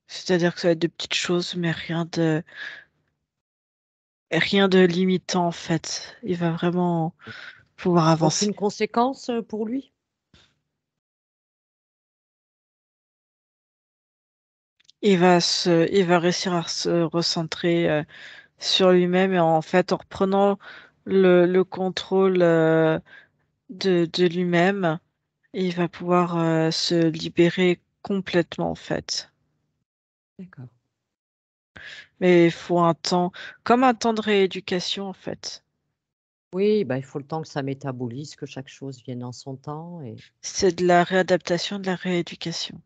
C'est-à-dire que ça va être de petites choses, mais rien de limitant, en fait. Il va vraiment pouvoir avancer. Aucune conséquence pour lui? Il va réussir à se recentrer sur lui-même et en fait, en reprenant le contrôle de lui-même, il va pouvoir se libérer complètement, en fait. D'accord. Mais il faut un temps, comme un temps de rééducation, en fait. Oui, bah, il faut le temps que ça métabolise, que chaque chose vienne en son temps, et C'est de la réadaptation, de la rééducation.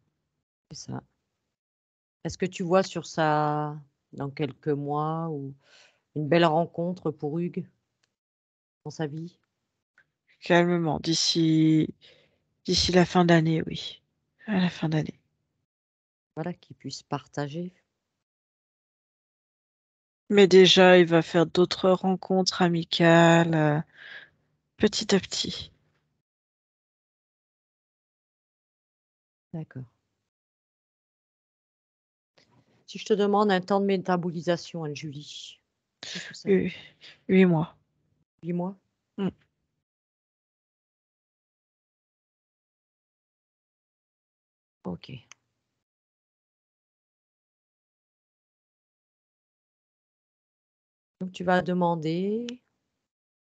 c'est ça. Est-ce que tu vois sur ça, dans quelques mois, ou une belle rencontre pour Hugues dans sa vie? Calmement, d'ici la fin d'année, oui. À la fin d'année. Voilà, qu'il puisse partager. Mais déjà, il va faire d'autres rencontres amicales, petit à petit. D'accord. Si je te demande un temps de métabolisation, Anne-Julie, qu'est-ce que ça fait? 8 mois. 8 mois? Mm. Ok. Donc tu vas demander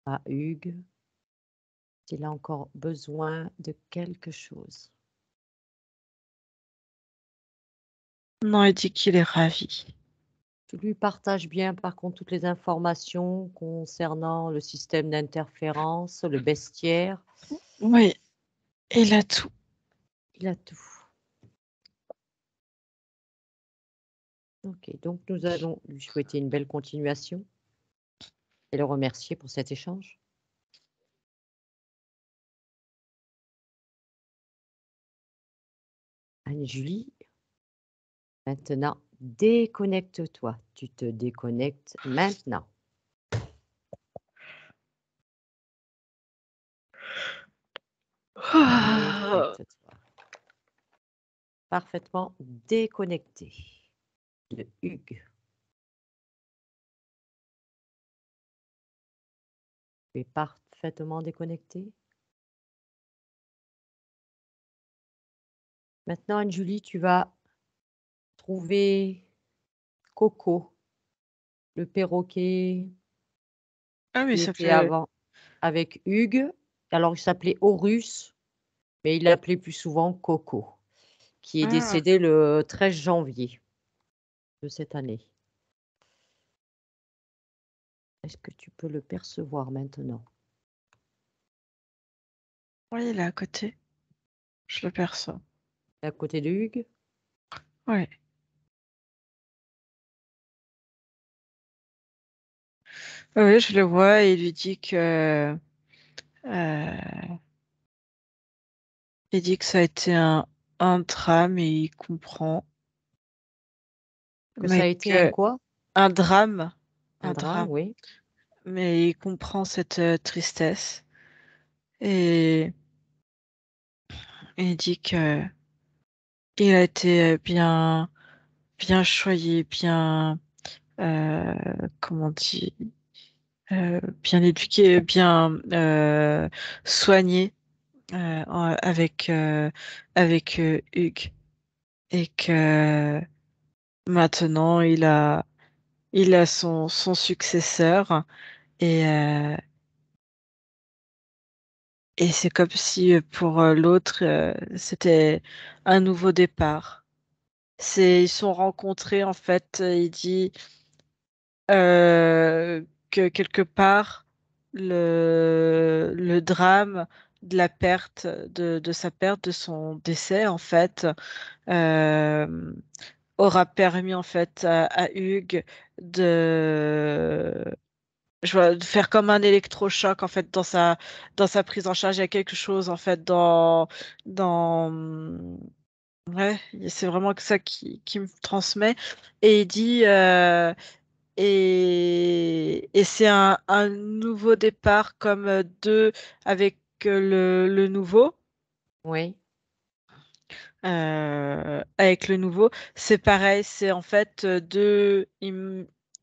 à Hugues s'il a encore besoin de quelque chose. Non, il dit qu'il est ravi. Tu lui partages bien, par contre, toutes les informations concernant le système d'interférence, le bestiaire. Oui, il a tout. Il a tout. Ok, donc nous allons lui souhaiter une belle continuation et le remercier pour cet échange. Anne-Julie, maintenant, déconnecte-toi. Tu te déconnectes maintenant. Ah. Déconnecte-toi. Parfaitement déconnecté de Hugues. Tu es parfaitement déconnecté. Maintenant, Anne-Julie, tu vas trouver Coco, le perroquet Ah oui, qui ça était fait. avant avec Hugues. Alors, il s'appelait Horus, mais il l'appelait plus souvent Coco, qui est Ah, décédé le 13 janvier de cette année. Est-ce que tu peux le percevoir maintenant? oui, il est à côté. Je le perçois. À côté de Hugues? Oui. Oui, je le vois et il lui dit il dit que ça a été un un drame et il comprend. Que ça a Mais été un quoi? un drame, Un un drame, drame. oui. Mais il comprend cette tristesse et il dit que il a été bien choyé, euh, comment on dit, bien éduqué, bien soigné avec Hugues et que maintenant il a son successeur et euh, et c'est comme si pour l'autre c'était un nouveau départ. Ils sont rencontrés en fait. Il dit que quelque part le drame de la perte de sa perte, de son décès en fait, euh, aura permis en fait à Hugues de de faire comme un électrochoc en fait dans sa prise en charge. Il y a quelque chose en fait dans ouais, c'est vraiment que ça qui me transmet. Et il dit et c'est un nouveau départ comme deux avec le nouveau. Oui, Avec le nouveau, c'est pareil, c'est en fait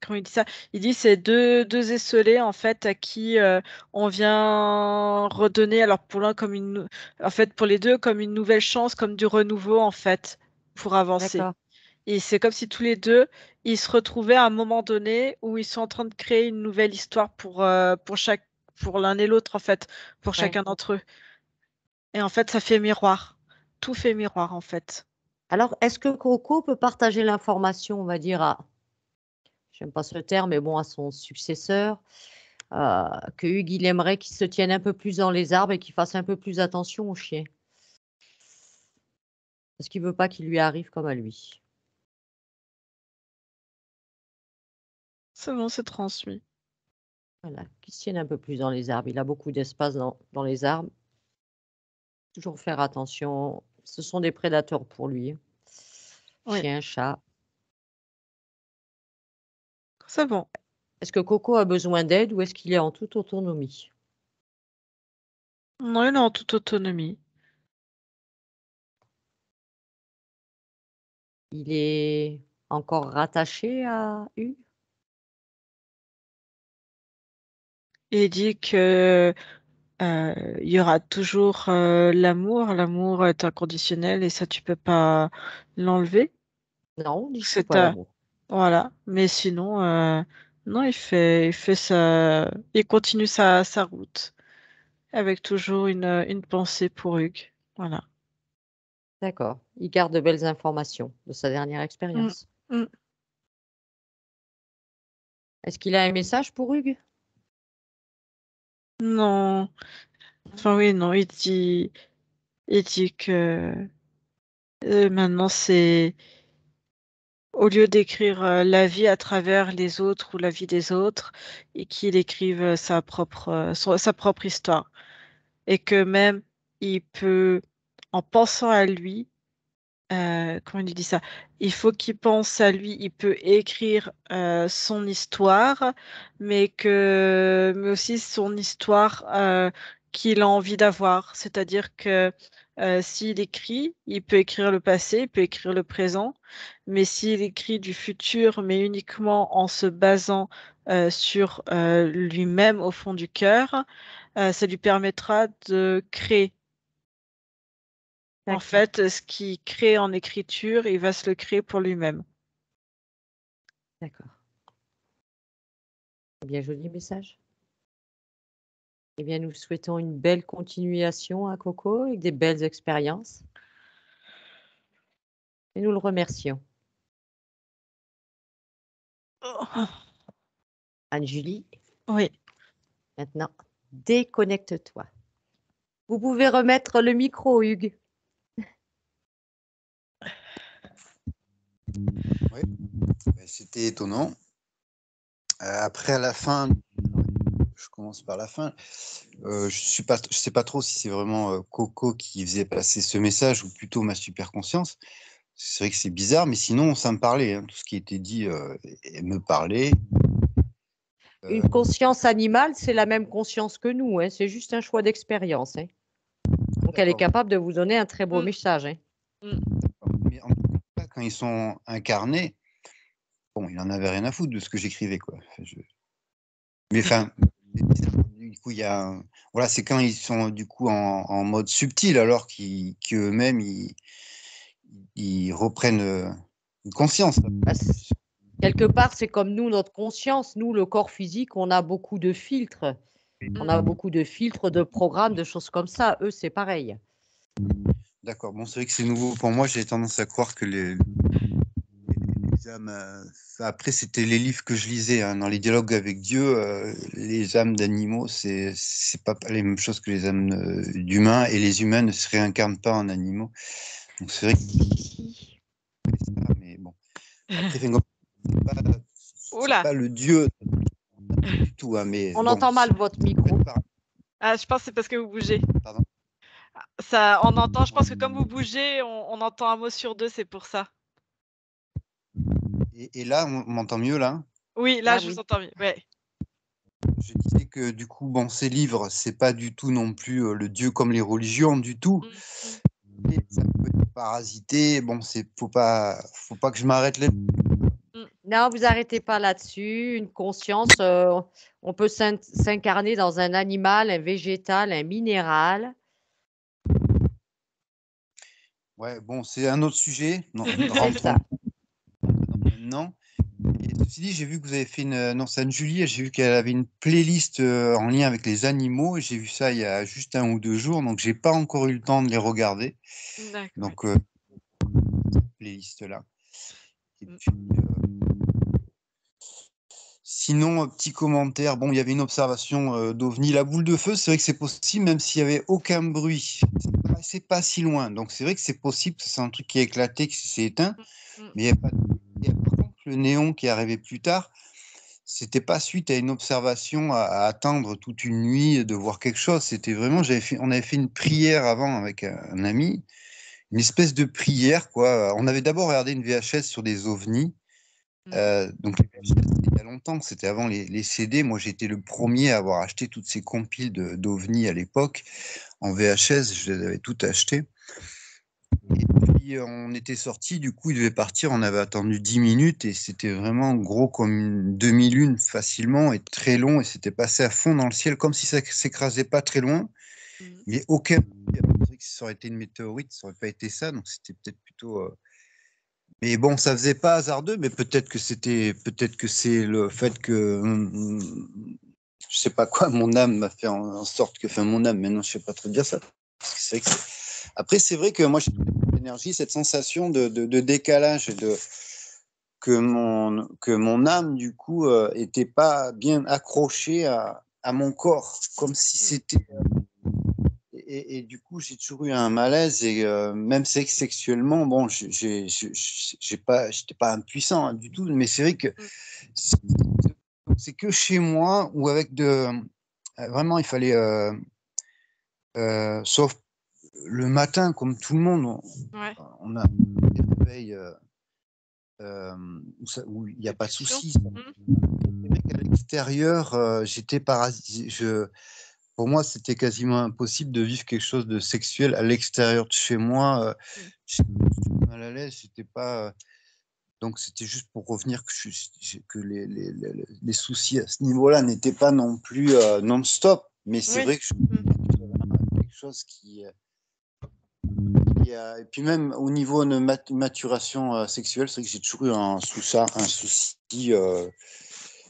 comment il dit ça? Il dit c'est deux esselés en fait à qui on vient redonner, alors pour l'un comme en fait pour les deux comme une nouvelle chance, comme du renouveau en fait pour avancer. d'accord. Et c'est comme si tous les deux ils se retrouvaient à un moment donné où ils sont en train de créer une nouvelle histoire pour l'un et l'autre en fait, pour Ouais. chacun d'entre eux. Et en fait ça fait miroir, tout fait miroir en fait. Alors, est-ce que Coco peut partager l'information, on va dire, j'aime pas ce terme, mais bon, à son successeur, que Hugues, il aimerait qu'il se tienne un peu plus dans les arbres et qu'il fasse un peu plus attention aux chiens. Parce qu'il veut pas qu'il lui arrive comme à lui. C'est bon, c'est transmis. Voilà, qu'il se tienne un peu plus dans les arbres. Il a beaucoup d'espace dans les arbres. Toujours faire attention. Ce sont des prédateurs pour lui. Oui, Chien, chat. c'est bon. Est-ce que Coco a besoin d'aide ou est-ce qu'il est en toute autonomie? Non, il est en toute autonomie. Il est encore rattaché à Hugues? Il dit que il y aura toujours l'amour. L'amour est inconditionnel et ça, tu peux pas l'enlever. Non, on dissout C'est pas l'amour. voilà. Mais sinon, non, il continue sa route avec toujours une pensée pour Hugues. Voilà. D'accord. Il garde de belles informations de sa dernière Mm, expérience. mm. Est-ce qu'il a un message pour Hugues? Non. Enfin oui, non. Il dit que maintenant c'est au lieu d'écrire la vie à travers les autres ou la vie des autres, et qu'il écrive sa propre histoire. Et que même il peut, en pensant à lui, comment il dit ça? Il faut qu'il pense à lui, il peut écrire son histoire, mais aussi son histoire qu'il a envie d'avoir. C'est-à-dire que s'il écrit, il peut écrire le passé, il peut écrire le présent, mais s'il écrit du futur, mais uniquement en se basant sur lui-même au fond du cœur, ça lui permettra de créer. En D'accord. fait, ce qu'il crée en écriture, il va se le créer pour lui-même. D'accord. Bien joli message. Eh bien, nous souhaitons une belle continuation à Coco avec des belles expériences et nous le remercions. Oh, Anne-Julie, oui. maintenant, déconnecte-toi. Vous pouvez remettre le micro, Hugues. Oui, mais c'était étonnant. Après, à la fin, je commence par la fin. Je sais pas trop si c'est vraiment Coco qui faisait passer ce message ou plutôt ma super conscience. C'est vrai que c'est bizarre, mais sinon, ça me parlait. Hein. Tout ce qui était dit me parlait. Une conscience animale, c'est la même conscience que nous, hein. C'est juste un choix d'expérience, hein. Donc, elle est D'accord. capable de vous donner un très beau Mm. message, hein. Mais en tout cas, quand ils sont incarnés, bon, il en avait rien à foutre de ce que j'écrivais, quoi. Mais enfin, du coup, il y a voilà, c'est quand ils sont du coup en mode subtil, alors qu'eux-mêmes ils reprennent une conscience. Bah, quelque part, c'est comme nous, notre conscience. Nous, le corps physique, on a beaucoup de filtres. On a beaucoup de filtres, de programmes, de choses comme ça. Eux, c'est pareil. D'accord. Bon, c'est vrai que c'est nouveau pour moi. J'ai tendance à croire que les âmes. Après, c'était les livres que je lisais hein, dans les dialogues avec Dieu. Les âmes d'animaux, c'est pas les mêmes choses que les âmes d'humains, et les humains ne se réincarnent pas en animaux. Donc c'est vrai que c'est ça, mais bon. Après, c'est pas le Dieu du tout. Hein, mais On bon, entend mal votre micro. Ah, je pense que c'est parce que vous bougez. Pardon. Ça, on entend, je pense que comme vous bougez, on entend un mot sur deux, c'est pour ça. Et là, on m'entend mieux là? Oui, là, je vous entends mieux. Ouais. Je disais que du coup, bon, ces livres, c'est pas du tout non plus le Dieu comme les religions du tout. Mais ça peut être parasité. Bon, faut pas que je m'arrête là. Non, vous arrêtez pas là-dessus. Une conscience, on peut s'incarner dans un animal, un végétal, un minéral. Ouais, bon, c'est un autre sujet. Non, C'est ça. maintenant. Et ceci dit, j'ai vu que vous avez fait non, c'est Anne-Julie, j'ai vu qu'elle avait une playlist en lien avec les animaux. Et j'ai vu ça il y a juste 1 ou 2 jours, donc j'ai pas encore eu le temps de les regarder. D'accord. Donc, cette playlist-là. Et puis, sinon, petit commentaire. Bon, il y avait une observation d'OVNI. La boule de feu, c'est vrai que c'est possible, même s'il n'y avait aucun bruit. C'est pas si loin. Donc, c'est vrai que c'est possible. C'est un truc qui a éclaté, qui s'est éteint. Mais il n'y a pas de bruit. Par contre, le néon qui est arrivé plus tard, c'était pas suite à une observation à attendre toute une nuit de voir quelque chose. C'était vraiment, on avait fait une prière avant avec un ami, une espèce de prière, quoi. On avait d'abord regardé une VHS sur des ovnis. Donc les VHS, c'était il y a longtemps, c'était avant les CD. Moi, j'étais le premier à avoir acheté toutes ces compiles d'ovnis à l'époque. En VHS, je les avais toutes achetées. Et puis, on était sortis, du coup, il devait partir. On avait attendu 10 minutes et c'était vraiment gros comme une demi-lune facilement et très long. Et c'était passé à fond dans le ciel, comme si ça s'écrasait pas très loin. Mais aucun. C'est vrai que si ça aurait été une météorite, ça aurait pas été ça. Donc, c'était peut-être plutôt. Mais bon, ça faisait pas hasardeux, mais peut-être que c'est le fait que. Je sais pas quoi, mon âme m'a fait en sorte que. Enfin, mon âme, maintenant, je sais pas trop dire ça. Parce que c'est vrai que après, c'est vrai que moi, j'ai cette énergie, cette sensation de décalage, que mon âme, du coup, était pas bien accrochée à mon corps, comme si c'était. Et du coup, j'ai toujours eu un malaise, et même sexuellement, bon, j'étais pas impuissant hein, du tout, mais c'est vrai que c'est que chez moi ou avec vraiment, il fallait, sauf le matin, comme tout le monde, on a des réveils où il n'y a pas de souci. C'est vrai qu'à l'extérieur, j'étais parasité. Pour moi, c'était quasiment impossible de vivre quelque chose de sexuel à l'extérieur de chez moi. J'étais mal à l'aise, j'étais pas. Donc, c'était juste pour revenir que les soucis à ce niveau-là n'étaient pas non plus non-stop. Mais c'est vrai que c'est quelque chose qui. Et puis même au niveau de maturation sexuelle, c'est vrai que j'ai toujours eu un souci.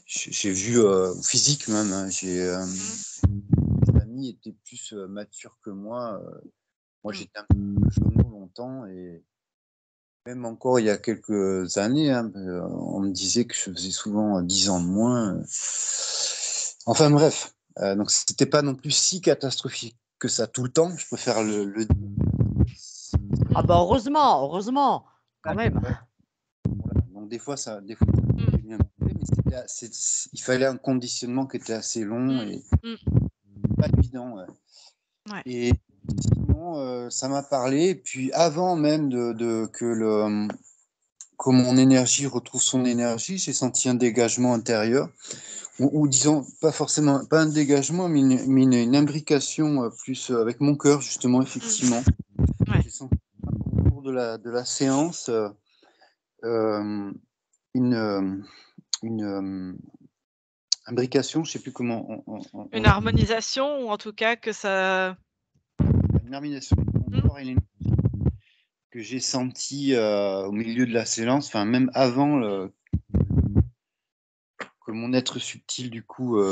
J'ai vu physique même. Hein, mes amis étaient plus matures que moi. Moi, j'étais un peu jeune longtemps, et même encore il y a quelques années, hein, on me disait que je faisais souvent 10 ans de moins. Enfin bref, donc c'était pas non plus si catastrophique que ça tout le temps. Je préfère le dire. Ah bah heureusement, quand même. Voilà. Donc des fois ça devient un problème, Il fallait un conditionnement qui était assez long et pas évident. Ouais. Ouais. Et sinon, ça m'a parlé. Et puis avant même que mon énergie retrouve son énergie, j'ai senti un dégagement intérieur. Ou disons, pas un dégagement, mais une imbrication plus avec mon cœur, justement, effectivement. Ouais. J'ai senti au cours de la séance une imbrication, je ne sais plus comment. Une harmonisation, ou en tout cas que ça. Une harmonisation de mon corps et l'énergie que j'ai senti au milieu de la séance, enfin même avant que mon être subtil, du coup,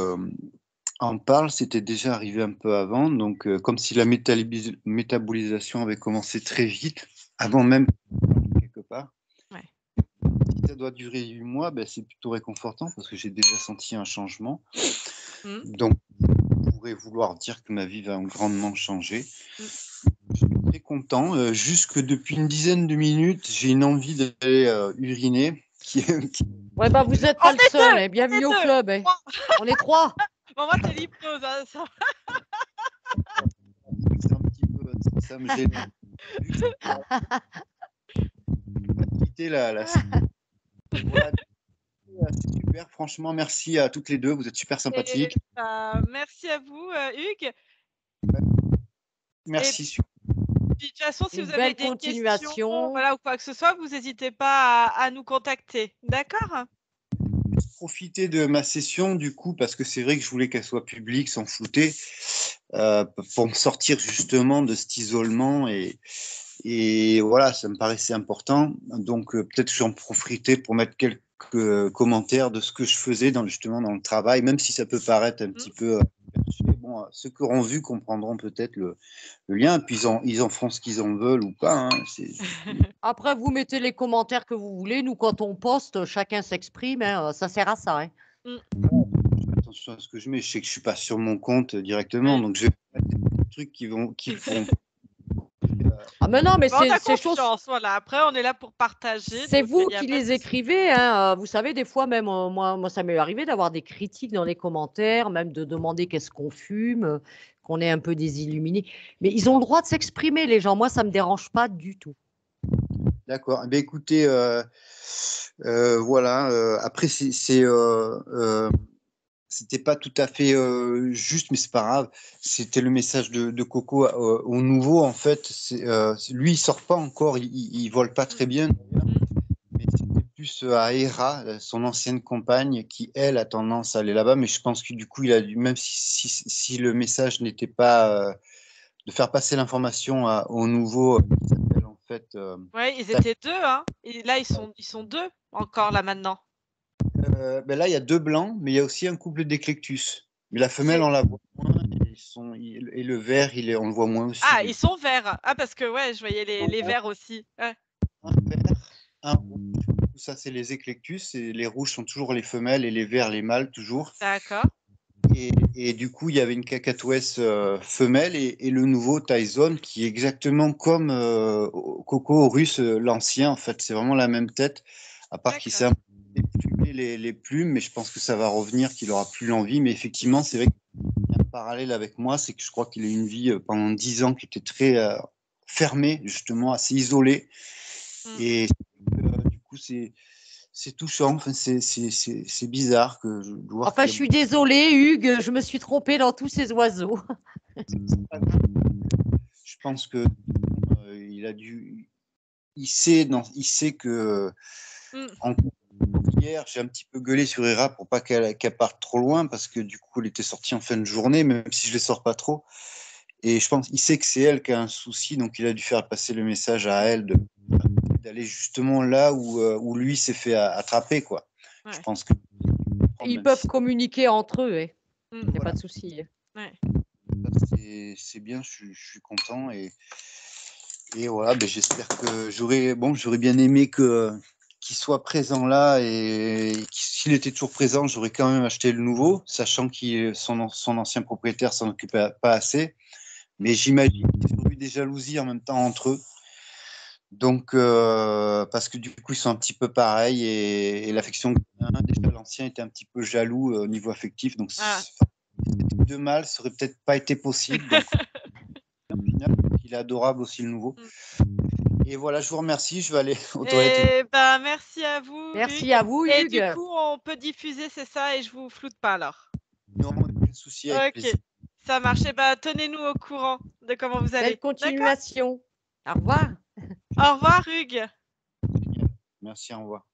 en parle, c'était déjà arrivé un peu avant, donc comme si la métabolisation avait commencé très vite, avant même quelque part. Ouais. Si ça doit durer 8 mois, ben, c'est plutôt réconfortant parce que j'ai déjà senti un changement. Donc, on pourrait vouloir dire que ma vie va grandement changer. Je suis très content. Juste que depuis une dizaine de minutes, j'ai une envie d'aller uriner. Ouais, bah vous n'êtes pas le seul. Hein. Bienvenue au club. Hein. On est 3. Bon, moi, c'est l'hypnose. Hein, ça. C'est un petit peu, ça me gêne. Quitter la voilà, c'est super. Franchement, merci à toutes les deux. Vous êtes super sympathiques. Merci à vous, Hugues. Merci. Puis, de toute façon, si Une vous avez belle des continuation. questions, voilà, ou quoi que ce soit, vous n'hésitez pas à nous contacter. D'accord? Profiter de ma session, du coup, parce que c'est vrai que je voulais qu'elle soit publique, sans flouter, pour me sortir justement de cet isolement. Et voilà, ça me paraissait important. Donc, peut-être que j'en profiterai pour mettre quelques commentaires de ce que je faisais justement dans le travail, même si ça peut paraître un petit peu perché. Bon, ceux qui auront vu comprendront peut-être le lien. Puis ils en feront ce qu'ils en veulent ou pas. Hein. Après, vous mettez les commentaires que vous voulez. Nous, quand on poste, chacun s'exprime. Hein. Ça sert à ça. Hein. Je fais attention à ce que je mets. Je sais que je suis pas sur mon compte directement, donc je vais mettre des trucs qui feront. Ah mais non, mais Bon, on a ces choses. confiance, voilà. Après, on est là pour partager. C'est donc, vous y a qui pas de les souci. écrivez. Hein. Vous savez, des fois, même moi, ça m'est arrivé d'avoir des critiques dans les commentaires, même de demander qu'est-ce qu'on fume, qu'on est un peu désilluminé. Mais ils ont le droit de s'exprimer, les gens. Moi, ça me dérange pas du tout. D'accord. Eh écoutez, voilà. Après, c'était pas tout à fait juste, mais c'est pas grave. C'était le message de Coco au nouveau. En fait, lui, il sort pas encore. Il vole pas très bien. Mais c'était plus à Hera, son ancienne compagne, qui elle a tendance à aller là-bas. Mais je pense que du coup, il a dû, même si le message n'était pas de faire passer l'information au nouveau, qui s'appelle en fait. Ouais, ils étaient 2, hein. Et là, ils sont 2 encore là maintenant. Ben là, il y a 2 blancs, mais il y a aussi un couple d'éclectus. Mais la femelle, on la voit moins, et le vert, on le voit moins aussi. Ah, ils sont verts. Ah, parce que ouais, je voyais les verts aussi. Ouais. Un vert, un rouge. Tout ça, c'est les éclectus, et les rouges sont toujours les femelles et les verts, les mâles, toujours. D'accord. Et du coup, il y avait une cacatoès femelle et le nouveau Tyson qui est exactement comme Coco russe, l'ancien. En fait, c'est vraiment la même tête, à part qu'il s'est un peu déplumé les plumes, mais je pense que ça va revenir, qu'il aura plus l'envie. Mais effectivement, c'est vrai qu'il y a un parallèle avec moi, c'est que je crois qu'il a eu une vie pendant 10 ans qui était très fermée, justement, assez isolée. Et du coup, c'est touchant, enfin, c'est bizarre que de voir Enfin, je suis désolée, Hugues, je me suis trompée dans tous ces oiseaux. Je pense que il sait que en hier, j'ai un petit peu gueulé sur Hera pour pas qu'elle parte trop loin parce que du coup, elle était sortie en fin de journée, même si je les sors pas trop. Et je pense, il sait que c'est elle qui a un souci, donc il a dû faire passer le message à elle d'aller justement là où lui s'est fait attraper, quoi. Ouais. Je pense que Ils peuvent communiquer entre eux, hein. Il n'y a pas de souci. Ouais. C'est bien, je suis content et voilà, ben j'espère que j'aurais bien aimé qu'il soit présent là et s'il était toujours présent, j'aurais quand même acheté le nouveau, sachant que son ancien propriétaire s'en occupait pas assez. Mais j'imagine qu'il y a eu des jalousies en même temps entre eux. Donc, parce que du coup, ils sont un petit peu pareils et l'affection déjà l'ancien était un petit peu jaloux au niveau affectif. Donc, Ah. deux mâles, ça aurait peut-être pas été possible. Donc, au final, il est adorable aussi, le nouveau. Et voilà, je vous remercie. Je vais aller aux toilettes. Eh ben, merci à vous, Merci Hugues. à vous, Et Hugues. du coup, on peut diffuser, c'est ça, et je vous floute pas alors. Non, pas de souci, avec Ok, plaisir. ça marche. Eh ben, tenez-nous au courant de comment vous allez. Belle continuation. Au revoir. Au revoir, Hugues. Merci, au revoir.